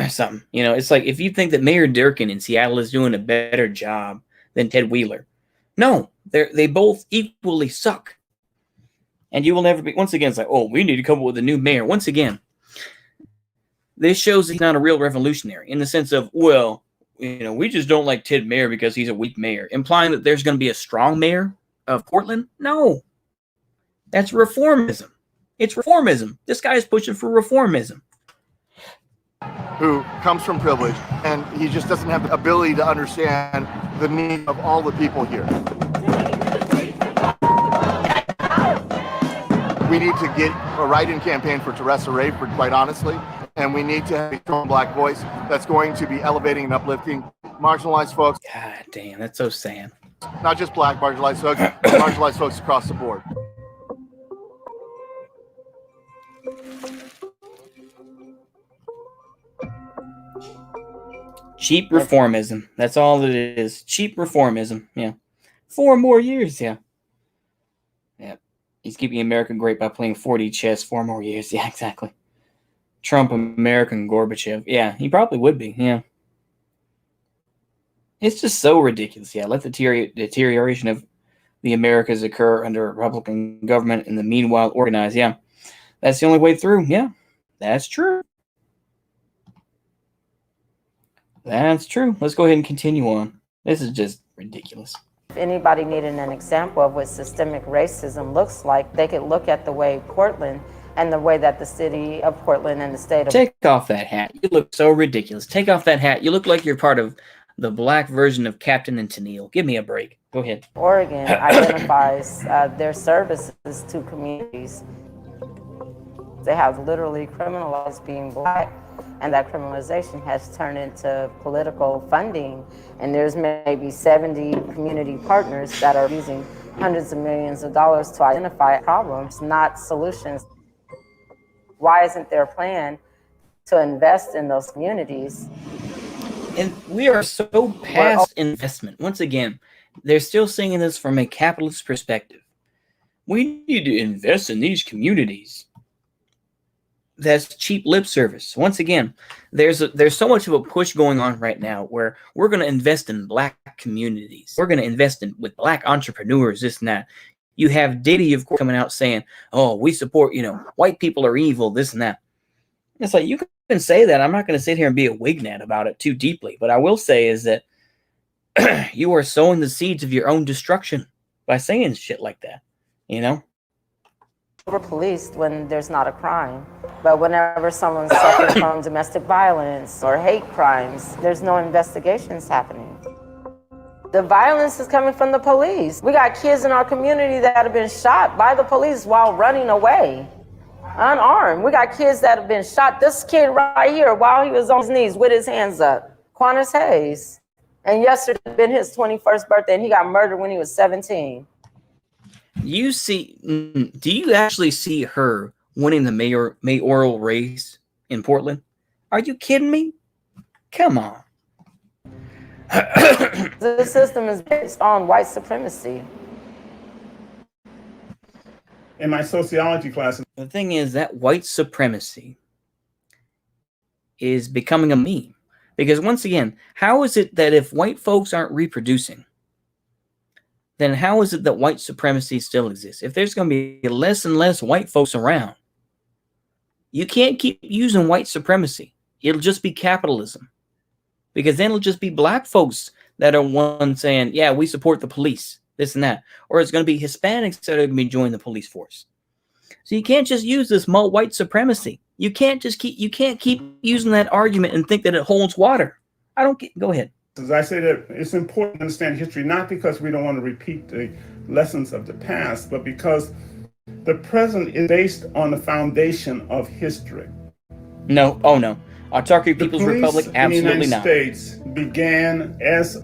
something. You know, it's like if you think that Mayor Durkin in Seattle is doing a better job than Ted Wheeler. No, they both equally suck. And you will never be, once again, it's like, oh, we need to come up with a new mayor. Once again, this shows he's not a real revolutionary in the sense of, well, you know, we just don't like Ted Mayor because he's a weak mayor, implying that there's going to be a strong mayor of Portland. No, that's reformism. It's reformism. This guy is pushing for reformism. Who comes from privilege, and he just doesn't have the ability to understand the need of all the people here. We need to get a write-in campaign for Teresa Rayford, quite honestly, and we need to have a strong black voice that's going to be elevating and uplifting marginalized folks. God damn, that's so sad. Not just black marginalized folks, but marginalized folks across the board. Cheap reformism. That's all it is. Cheap reformism. Yeah. 4 more years. Yeah. Yeah. He's keeping America great by playing 4D chess 4 more years. Yeah, exactly. Trump, American Gorbachev. Yeah, he probably would be. Yeah. It's just so ridiculous. Yeah. Let the deterioration of the Americas occur under a Republican government and the meanwhile organize. Yeah. That's the only way through. Yeah. That's true. That's true. Let's go ahead and continue on. This is just ridiculous. If anybody needed an example of what systemic racism looks like, they could look at the way Portland and the way that the city of Portland and the state of... Take off that hat. You look so ridiculous. Take off that hat. You look like you're part of the black version of Captain and Tennille. Give me a break. Go ahead. Oregon identifies their services to communities. They have literally criminalized being black. And that criminalization has turned into political funding. And there's maybe 70 community partners that are using hundreds of millions of dollars to identify problems, not solutions. Why isn't there a plan to invest in those communities? And we are so past investment. Once again, they're still seeing this from a capitalist perspective. We need to invest in these communities. That's cheap lip service. Once again, there's so much of a push going on right now where we're going to invest in black communities. We're going to invest with black entrepreneurs, this and that. You have Diddy, of course, coming out saying, oh, we support, you know, white people are evil, this and that. It's like, you can say that. I'm not going to sit here and be a wignat about it too deeply. But I will say is that you are sowing the seeds of your own destruction by saying shit like that. You know? Policed when there's not a crime. But whenever someone's suffering from domestic violence or hate crimes, there's no investigations happening. The violence is coming from the police. We got kids in our community that have been shot by the police while running away, unarmed. We got kids that have been shot. This kid right here, while he was on his knees with his hands up, Quantus Hayes. And yesterday had been his 21st birthday, and he got murdered when he was 17. Do you actually see her winning the mayoral race in Portland? Are you kidding me? Come on. The system is based on white supremacy. In my sociology classes, The thing is that white supremacy is becoming a meme. Because once again, how is it that if white folks aren't reproducing, then how is it that white supremacy still exists? If there's going to be less and less white folks around, you can't keep using white supremacy. It'll just be capitalism. Because then it'll just be black folks that are one saying, yeah, we support the police, this and that. Or it's going to be Hispanics that are going to be joining the police force. So you can't just use this white supremacy. You can't keep using that argument and think that it holds water. Go ahead. as I say that it's important to understand history, not because we don't want to repeat the lessons of the past, but because the present is based on the foundation of history. No, oh no. Autocracy People's Republic, absolutely not. The United States began as...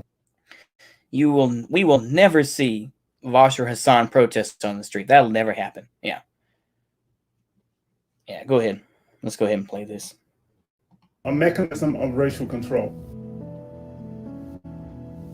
We will never see Bashar Hassan protests on the street. That'll never happen. Yeah. Yeah, go ahead. Let's go ahead and play this. A mechanism of racial control.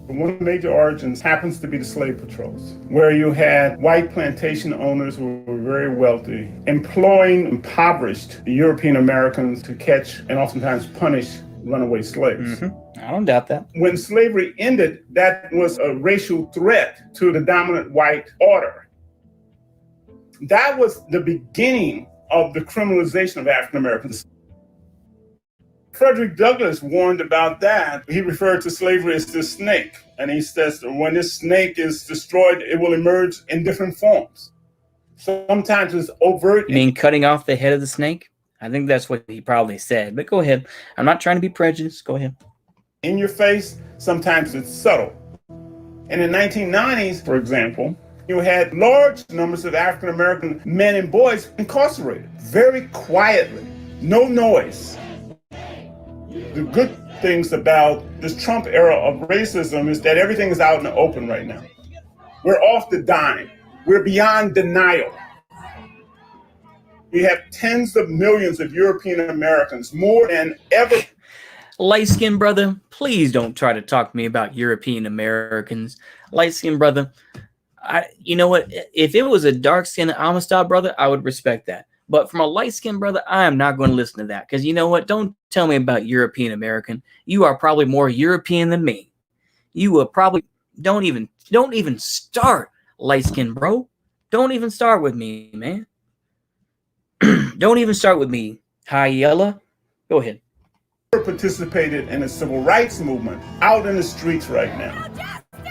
One of the major origins happens to be the slave patrols, where you had white plantation owners who were very wealthy, employing impoverished European Americans to catch and oftentimes punish runaway slaves. Mm-hmm. I don't doubt that. When slavery ended, that was a racial threat to the dominant white order. That was the beginning of the criminalization of African Americans. Frederick Douglass warned about that. He referred to slavery as the snake. And he says that when this snake is destroyed, it will emerge in different forms. Sometimes it's overt. You mean cutting off the head of the snake? I think that's what he probably said. But go ahead. I'm not trying to be prejudiced. Go ahead. In your face, sometimes it's subtle. And in the 1990s, for example, you had large numbers of African American men and boys incarcerated, very quietly, no noise. The good things about this Trump era of racism is that everything is out in the open right now. We're off the dime. We're beyond denial. We have tens of millions of European Americans, more than ever. Light-skinned brother, please don't try to talk to me about European Americans. Light-skinned brother, you know what? If it was a dark-skinned Amistad brother, I would respect that. But from a light-skinned brother, I am not going to listen to that. Because you know what? Don't tell me about European American. You are probably more European than me. You will probably don't even start, light-skinned bro. Don't even start with me, man. Don't even start with me. Hi, Yella. Go ahead. Participated in a civil rights movement out in the streets right now,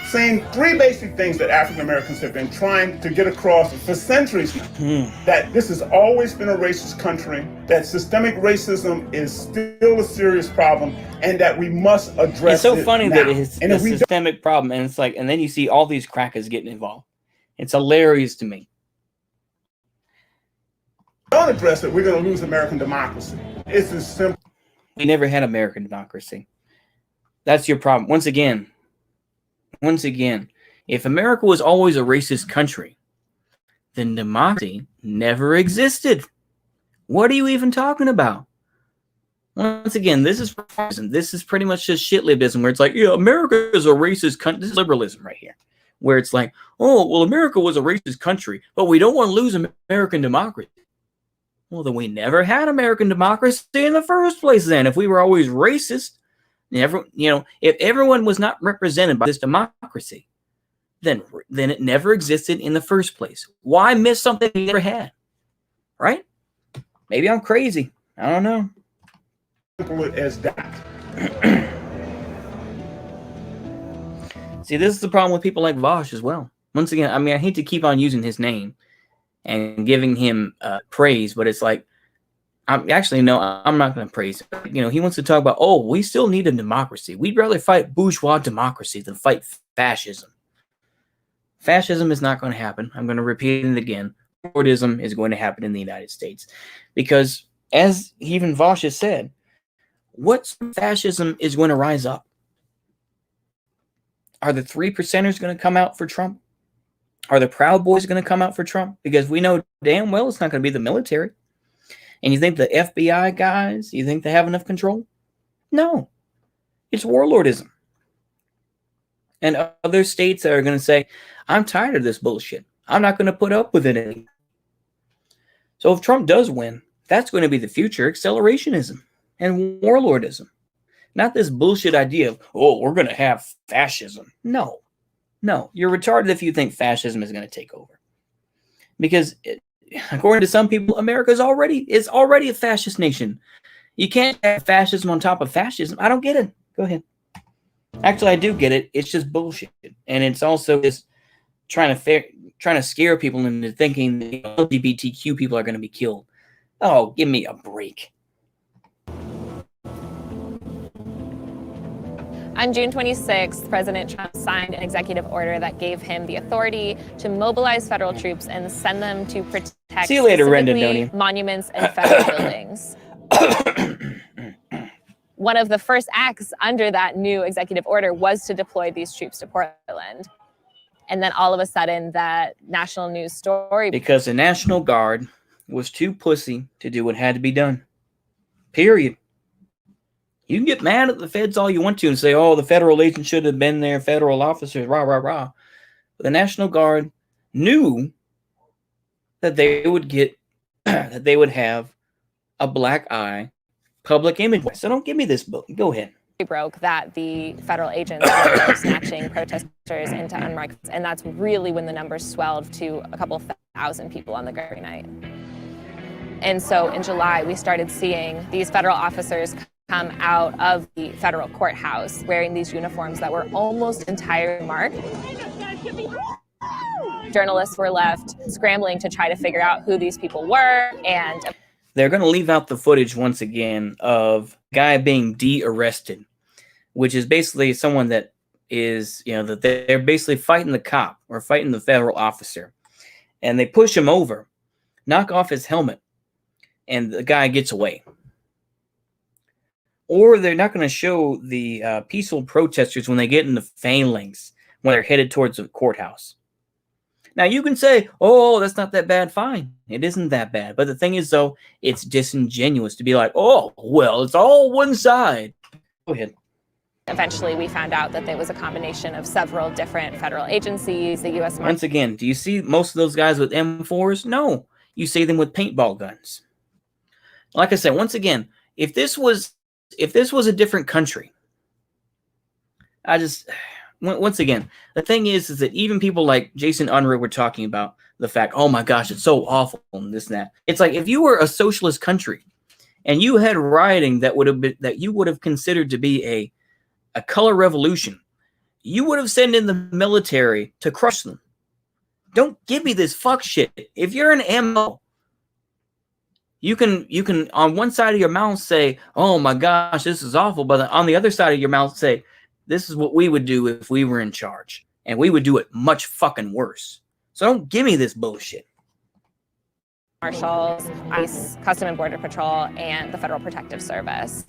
saying three basic things that African Americans have been trying to get across for centuries now. That this has always been a racist country, that systemic racism is still a serious problem, and that we must address it. It's so funny now. that it's a systemic problem, and it's like, and then you see all these crackers getting involved. It's hilarious to me. Don't address it, we're going to lose American democracy. It's as simple. We never had American democracy. That's your problem. Once again, if America was always a racist country, then democracy never existed. What are you even talking about? Once again, this is pretty much just shitlibism, where it's like, yeah, America is a racist country. This is liberalism right here, where it's like, oh, well, America was a racist country, but we don't want to lose American democracy. Well, then we never had American democracy in the first place then. If we were always racist, if everyone was not represented by this democracy, then it never existed in the first place. Why miss something we never had? Right? Maybe I'm crazy. I don't know. Simple as that. See, this is the problem with people like Vosh as well. Once again, I mean, I hate to keep on using his name and giving him praise, but it's like, I'm not going to praise him. You know, he wants to talk about, oh, we still need a democracy. We'd rather fight bourgeois democracy than fight fascism. Fascism is not going to happen. I'm going to repeat it again. Lordism is going to happen in the United States. Because, as even Vosh has said, what fascism is going to rise up? Are the 3%ers going to come out for Trump? Are the Proud Boys going to come out for Trump? Because we know damn well it's not going to be the military. And you think the FBI guys, you think they have enough control? No. It's warlordism. And other states are going to say, I'm tired of this bullshit. I'm not going to put up with it anymore. So if Trump does win, that's going to be the future, accelerationism and warlordism. Not this bullshit idea of, oh, we're going to have fascism. No. No. You're retarded if you think fascism is going to take over. Because according to some people, America is already a fascist nation. You can't have fascism on top of fascism. I don't get it. Go ahead. Actually, I do get it. It's just bullshit. And it's also just trying to scare people into thinking that LGBTQ people are going to be killed. Oh, give me a break. On June 26th, President Trump signed an executive order that gave him the authority to mobilize federal troops and send them to protect See you later, Rendon, monuments and federal buildings. One of the first acts under that new executive order was to deploy these troops to Portland. And then all of a sudden, that national news story... Because the National Guard was too pussy to do what had to be done. Period. You can get mad at the feds all you want to and say, oh, the federal agents should have been there, federal officers, rah, rah, rah. But the National Guard knew that they would get, that they would have a black eye public image. So don't give me this book. Go ahead. Broke that the federal agents were snatching protesters into unmarked, and that's really when the numbers swelled to a couple thousand people on the guard every night. And so in July, we started seeing these federal officers come out of the federal courthouse wearing these uniforms that were almost entirely marked. Journalists were left scrambling to try to figure out who these people were, and they're going to leave out the footage once again of a guy being de-arrested, which is basically someone that is, that they're basically fighting the cop or fighting the federal officer, and they push him over, knock off his helmet, and the guy gets away. Or they're not going to show the peaceful protesters when they get in the phalanx when they're headed towards the courthouse. Now, you can say, oh, that's not that bad. Fine. It isn't that bad. But the thing is, though, it's disingenuous to be like, oh, well, it's all one side. Go ahead. Eventually, we found out that there was a combination of several different federal agencies, the U.S. Once again, do you see most of those guys with M4s? No. You see them with paintball guns. Like I said, once again, if this was a different country, once again, the thing is that even people like Jason Unruh were talking about the fact, oh my gosh, it's so awful and this and that. It's like if you were a socialist country and you had rioting that you would have considered to be a color revolution, you would have sent in the military to crush them. Don't give me this fuck shit. If you're an MO, you can on one side of your mouth say, oh my gosh, this is awful, but on the other side of your mouth say, this is what we would do if we were in charge, and we would do it much fucking worse. So don't give me this bullshit. Marshals, ICE, Custom and Border Patrol, and the Federal Protective Service.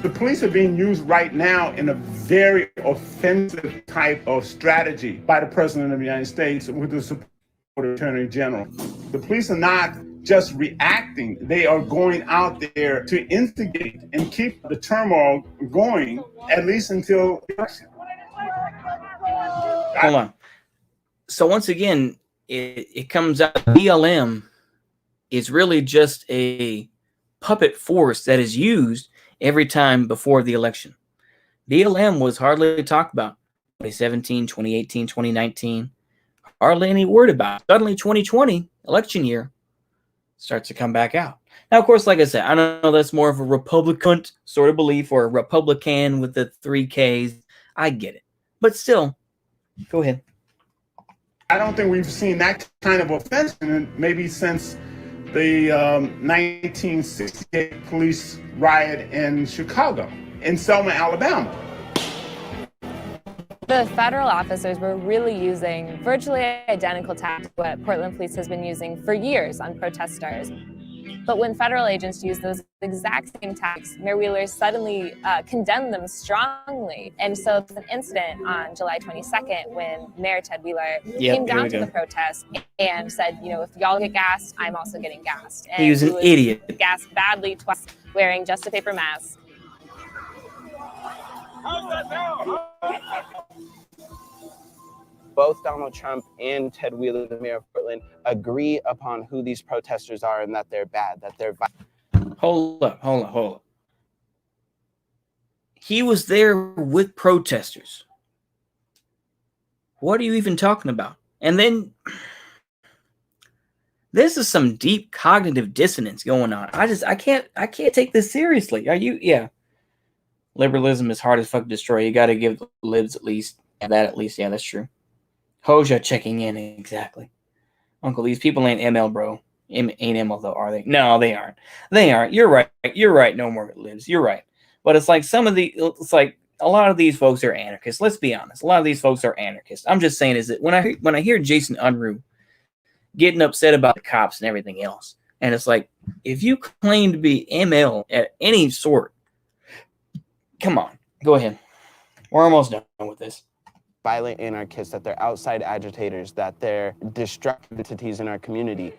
The police are being used right now in a very offensive type of strategy by the President of the United States with the support of the Attorney General. The police are not just reacting. They are going out there to instigate and keep the turmoil going, at least until election. Hold on. So once again, it comes out BLM is really just a puppet force that is used every time before the election. BLM was hardly talked about 2017, 2018, 2019. Hardly any word about it. Suddenly 2020, election year, starts to come back out. Now, of course, like I said, I don't know that's more of a Republican sort of belief or a Republican with the 3 Ks. I get it. But still, go ahead. I don't think we've seen that kind of offense maybe since the 1968 police riot in Chicago, in Selma, Alabama. The federal officers were really using virtually identical tactics to what Portland police has been using for years on protesters. But when federal agents use those exact same tactics, Mayor Wheeler suddenly condemned them strongly. And so there's an incident on July 22nd when Mayor Ted Wheeler came down to the protest and said, you know, if y'all get gassed, I'm also getting gassed. And he was an idiot. Gassed badly twice, wearing just a paper mask. Both Donald Trump and Ted Wheeler, the mayor of Portland, agree upon who these protesters are and that they're bad, that they're violent. Hold up. He was there with protesters. What are you even talking about? And then this is some deep cognitive dissonance going on. I can't take this seriously. Are you? Yeah. Liberalism is hard as fuck to destroy. You got to give libs at least. Yeah, that at least. Yeah, that's true. Hoja checking in, exactly. Uncle, these people ain't ML, bro. Ain't ML though, are they? No, they aren't. They aren't. You're right. No more lives. You're right. But it's like it's like a lot of these folks are anarchists. Let's be honest. A lot of these folks are anarchists. I'm just saying is that when I hear Jason Unruh getting upset about the cops and everything else, and it's like, if you claim to be ML at any sort, come on, go ahead. We're almost done with this. Violent anarchists, that they're outside agitators, that they're destructive entities in our community.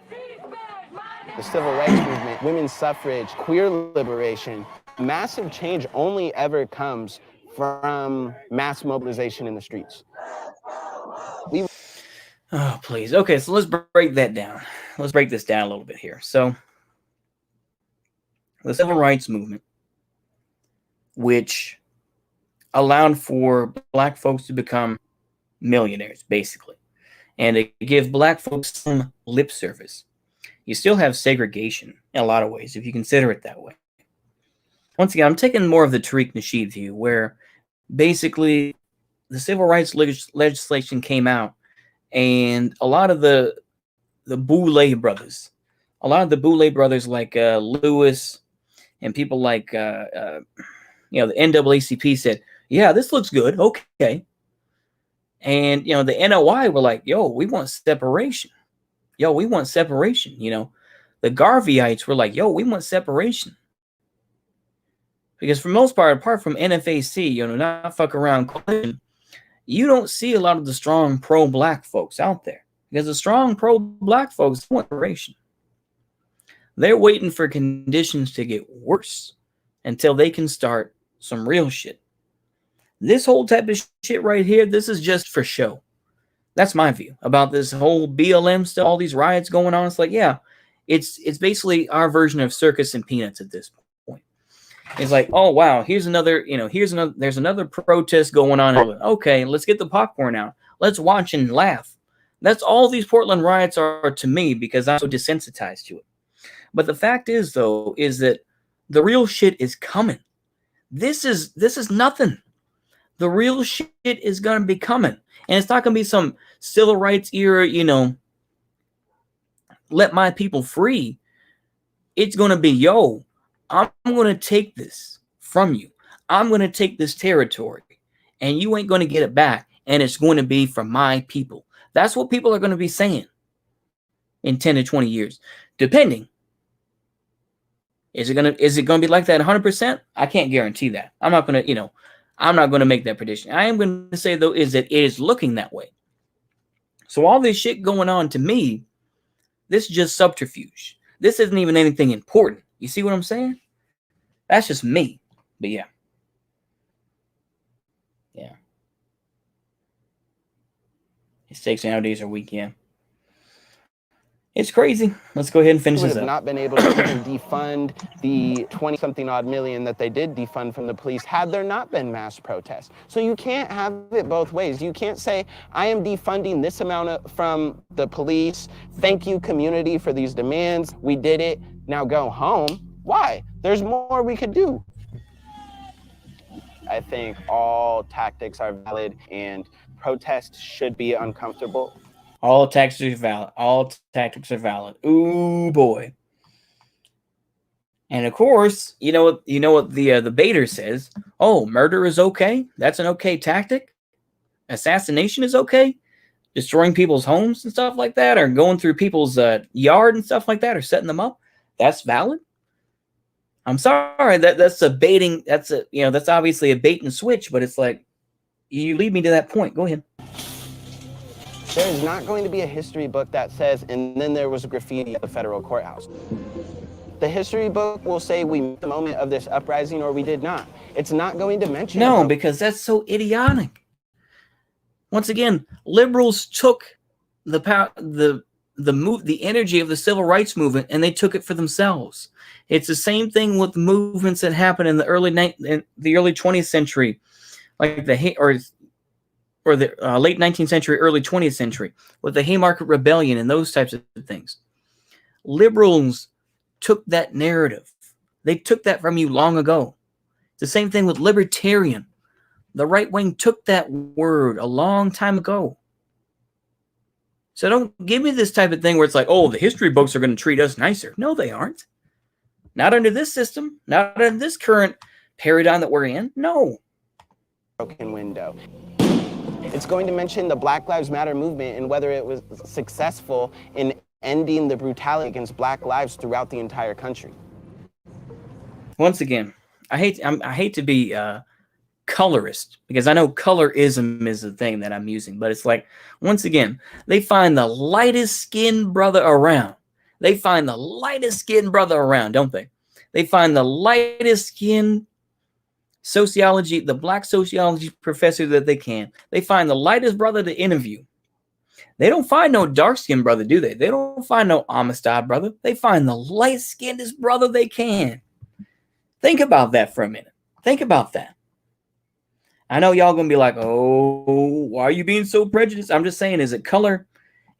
The civil rights movement, women's suffrage, queer liberation, massive change only ever comes from mass mobilization in the streets. Oh, please. Okay, so let's break that down. Let's break this down a little bit here. So, the civil rights movement, which allowed for black folks to become millionaires, basically, and to give black folks some lip service. You still have segregation in a lot of ways, if you consider it that way. Once again, I'm taking more of the Tariq Nasheed view, where basically the civil rights legislation came out, and a lot of the Boulay brothers, like Lewis and people like the NAACP said, yeah, this looks good. Okay. And, the NOI were like, yo, we want separation. The Garveyites were like, yo, we want separation. Because for the most part, apart from NFAC, not fuck around, you don't see a lot of the strong pro-black folks out there. Because the strong pro-black folks want separation. They're waiting for conditions to get worse until they can start some real shit. This whole type of shit right here, this is just for show. That's my view about this whole BLM stuff, all these riots going on. It's like, yeah, it's basically our version of circus and peanuts at this point. It's like, oh wow, there's another protest going on. Okay, let's get the popcorn out. Let's watch and laugh. That's all these Portland riots are to me, because I'm so desensitized to it. But the fact is, though, is that the real shit is coming. This is nothing. The real shit is going to be coming. And it's not going to be some civil rights era, let my people free. It's going to be, yo, I'm going to take this from you. I'm going to take this territory, and you ain't going to get it back. And it's going to be from my people. That's what people are going to be saying in 10 to 20 years, depending. Is it going to be like that 100%? I can't guarantee that. I'm not going to make that prediction. I am going to say, though, is that it is looking that way. So all this shit going on, to me, this is just subterfuge. This isn't even anything important. You see what I'm saying? That's just me. But yeah. Yeah. Mistakes nowadays are weak, yeah. It's crazy. Let's go ahead and finish this up. Would have not been able to even defund the 20-something odd million that they did defund from the police had there not been mass protests. So you can't have it both ways. You can't say, I am defunding this amount from the police. Thank you, community, for these demands. We did it. Now go home. Why? There's more we could do. I think all tactics are valid, and protests should be uncomfortable. All tactics are valid. All tactics are valid. Ooh boy. And of course, you know what the baiter says. Oh, murder is okay. That's an okay tactic. Assassination is okay. Destroying people's homes and stuff like that, or going through people's yard and stuff like that, or setting them up. That's valid. I'm sorry, that's a baiting. That's obviously a bait and switch. But it's like, you lead me to that point. Go ahead. There is not going to be a history book that says, and then there was graffiti at the federal courthouse. The history book will say we met the moment of this uprising or we did not. It's not going to mention No, because that's so idiotic. Once again, liberals took the power, the energy of the civil rights movement, and they took it for themselves. It's the same thing with movements that happened in the early 20th century, like the late 19th century, early 20th century, with the Haymarket Rebellion and those types of things. Liberals took that narrative. They took that from you long ago. It's the same thing with libertarian. The right wing took that word a long time ago. So don't give me this type of thing where it's like, oh, the history books are going to treat us nicer. No, they aren't. Not under this system. Not under this current paradigm that we're in. No. Broken window. It's going to mention the Black Lives Matter movement and whether it was successful in ending the brutality against Black lives throughout the entire country. Once again, I hate to be colorist, because I know colorism is the thing that I'm using, but it's like, once again, they find the lightest skinned brother around. They find the lightest skinned brother around, don't they? They find the lightest skinned sociology, the black sociology professor that they can. They find the lightest brother to interview. They don't find no dark-skinned brother, do they? They don't find no Amistad brother. They find the light-skinnedest brother they can. Think about that for a minute. Think about that. I know y'all gonna be like, oh, why are you being so prejudiced? I'm just saying, is it color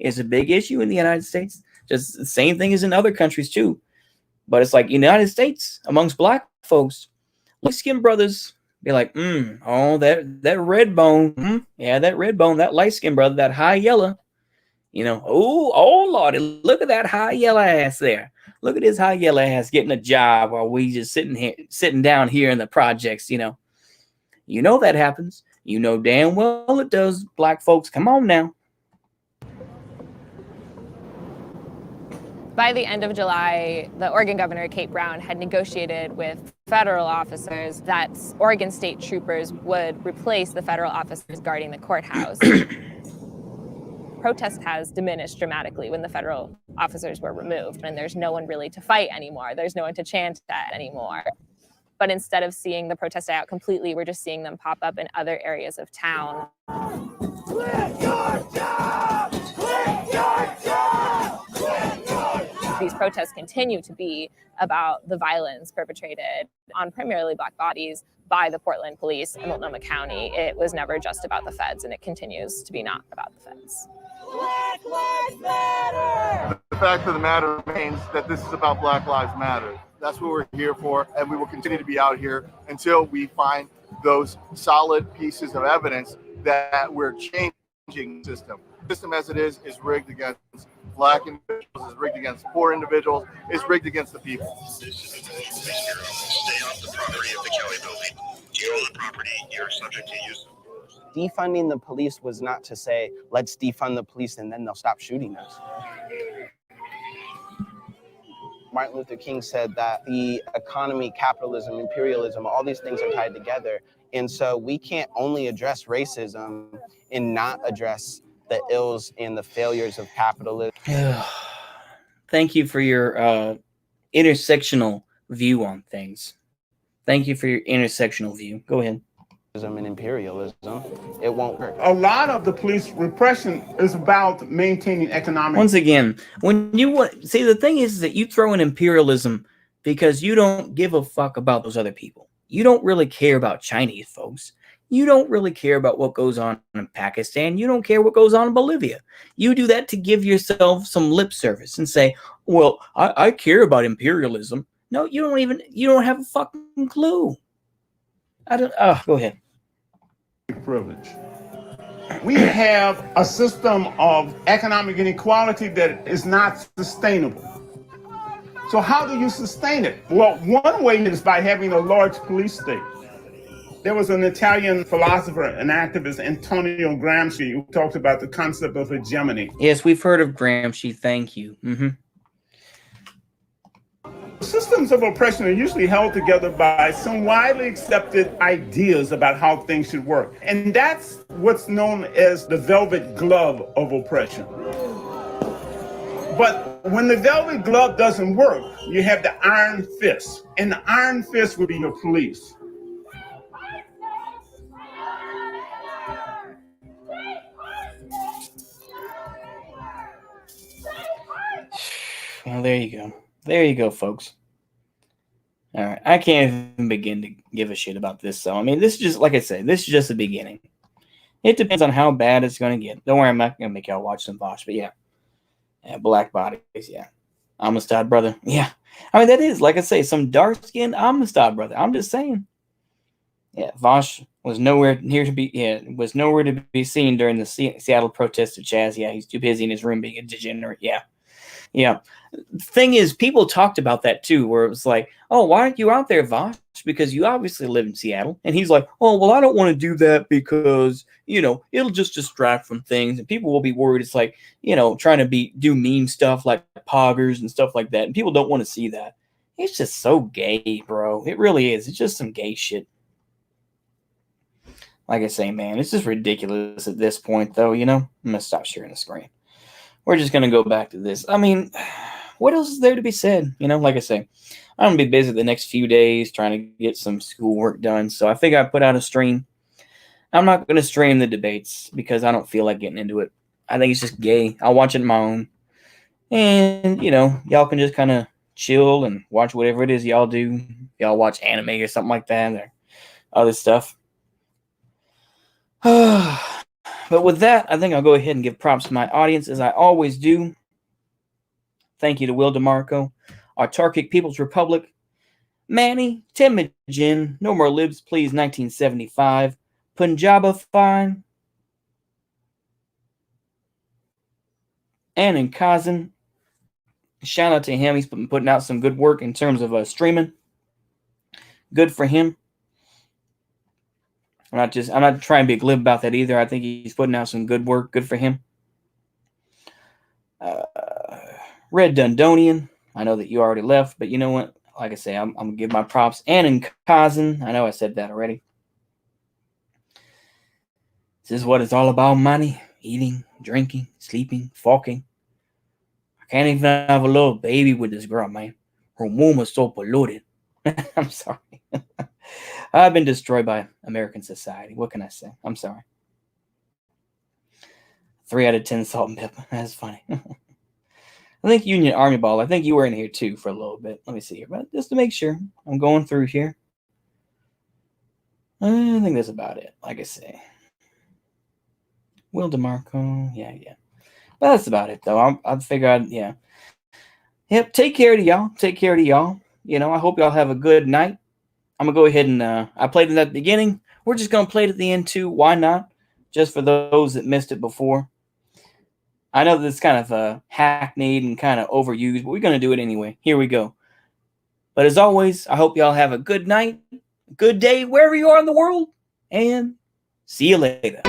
is a big issue in the United States? Just the same thing as in other countries too. But it's like United States, amongst black folks, light-skinned brothers be like, oh, that red bone, yeah, that red bone, that light-skinned brother, that high yellow, oh Lordy, look at that high yellow ass there. Look at his high yellow ass getting a job while we just sitting down here in the projects, You know that happens. You know damn well it does, black folks. Come on now. By the end of July, the Oregon Governor, Kate Brown, had negotiated with federal officers that Oregon state troopers would replace the federal officers guarding the courthouse. Protest has diminished dramatically when the federal officers were removed, and there's no one really to fight anymore. There's no one to chant at anymore. But instead of seeing the protest die out completely, we're just seeing them pop up in other areas of town. Quit your job! Quit your job! Quit your job! These protests continue to be about the violence perpetrated on primarily Black bodies by the Portland police in Multnomah County. It was never just about the feds, and it continues to be not about the feds. Black Lives Matter! The fact of the matter remains that this is about Black Lives Matter. That's what we're here for, and we will continue to be out here until we find those solid pieces of evidence that we're changing the system. The system as it is rigged against Black individuals, is rigged against poor individuals, is rigged against the people. This is the Portland Police Bureau. Stay off the property of the Kelly building. You own the property, you're subject to use. Defunding the police was not to say, let's defund the police and then they'll stop shooting us. Martin Luther King said that the economy, capitalism, imperialism, all these things are tied together. And so we can't only address racism and not address the ills and the failures of capitalism. Thank you for your intersectional view on things. Thank you for your intersectional view. Go ahead. And imperialism, it won't work. A lot of the police repression is about maintaining economic. Once again, when you see, the thing is that you throw in imperialism because you don't give a fuck about those other people. You don't really care about Chinese folks. You don't really care about what goes on in Pakistan. You don't care what goes on in Bolivia. You do that to give yourself some lip service and say, well, I care about imperialism. No, you don't have a fucking clue. Go ahead. Privilege. We have a system of economic inequality that is not sustainable. So how do you sustain it? Well, one way is by having a large police state. There was an Italian philosopher and activist, Antonio Gramsci, who talked about the concept of hegemony. Yes, we've heard of Gramsci. Thank you. Systems of oppression are usually held together by some widely accepted ideas about how things should work. And that's what's known as the velvet glove of oppression. But when the velvet glove doesn't work, you have the iron fist. And the iron fist would be your police. Well, there you go. There you go, folks. All right. I can't even begin to give a shit about this. So, I mean, this is just, like I said, this is just the beginning. It depends on how bad it's going to get. Don't worry, I'm not going to make y'all watch some Vosh, but yeah. Black bodies, yeah. Amistad brother, yeah. I mean, that is, like I say, some dark-skinned Amistad brother. I'm just saying. Yeah, Vosh was nowhere to be seen during the Seattle protests of Chaz. Yeah, he's too busy in his room being a degenerate. Yeah. Yeah. The thing is, people talked about that too, where it was like, oh, why aren't you out there, Vosh? Because you obviously live in Seattle. And he's like, oh, well, I don't want to do that because, it'll just distract from things. And people will be worried. It's like, trying to do meme stuff like poggers and stuff like that. And people don't want to see that. It's just so gay, bro. It really is. It's just some gay shit. Like I say, man, it's just ridiculous at this point, though, I'm going to stop sharing the screen. We're just going to go back to this. I mean, what else is there to be said? Like I say, I'm going to be busy the next few days trying to get some schoolwork done. So I figure I put out a stream. I'm not going to stream the debates because I don't feel like getting into it. I think it's just gay. I'll watch it on my own. And, y'all can just kind of chill and watch whatever it is y'all do. Y'all watch anime or something like that or other stuff. But with that, I think I'll go ahead and give props to my audience, as I always do. Thank you to Will DeMarco, Autarkic People's Republic, Manny, Temujin, No More Libs Please 1975, Punjaba Fine, and Kazan. Shout out to him. He's been putting out some good work in terms of streaming. Good for him. I'm not trying to be glib about that either. I think he's putting out some good work. Good for him. Red Dundonian. I know that you already left, but you know what? Like I say, I'm going to give my props. And Kazan. I know I said that already. This is what it's all about, money. Eating, drinking, sleeping, fucking. I can't even have a little baby with this girl, man. Her womb is so polluted. I'm sorry. I've been destroyed by American society. What can I say? I'm sorry. 3 out of 10 salt and pepper. That's funny. I think Union Army Ball. I think you were in here too for a little bit. Let me see here, but just to make sure, I'm going through here. I think that's about it. Like I say, Will DeMarco. Yeah. But that's about it, though. I figured, yeah. Yep. Take care to y'all. I hope y'all have a good night. I'm going to go ahead and I played it at the beginning. We're just going to play it at the end too. Why not? Just for those that missed it before. I know that it's kind of hackneyed and kind of overused, but we're going to do it anyway. Here we go. But as always, I hope y'all have a good night, good day, wherever you are in the world, and see you later.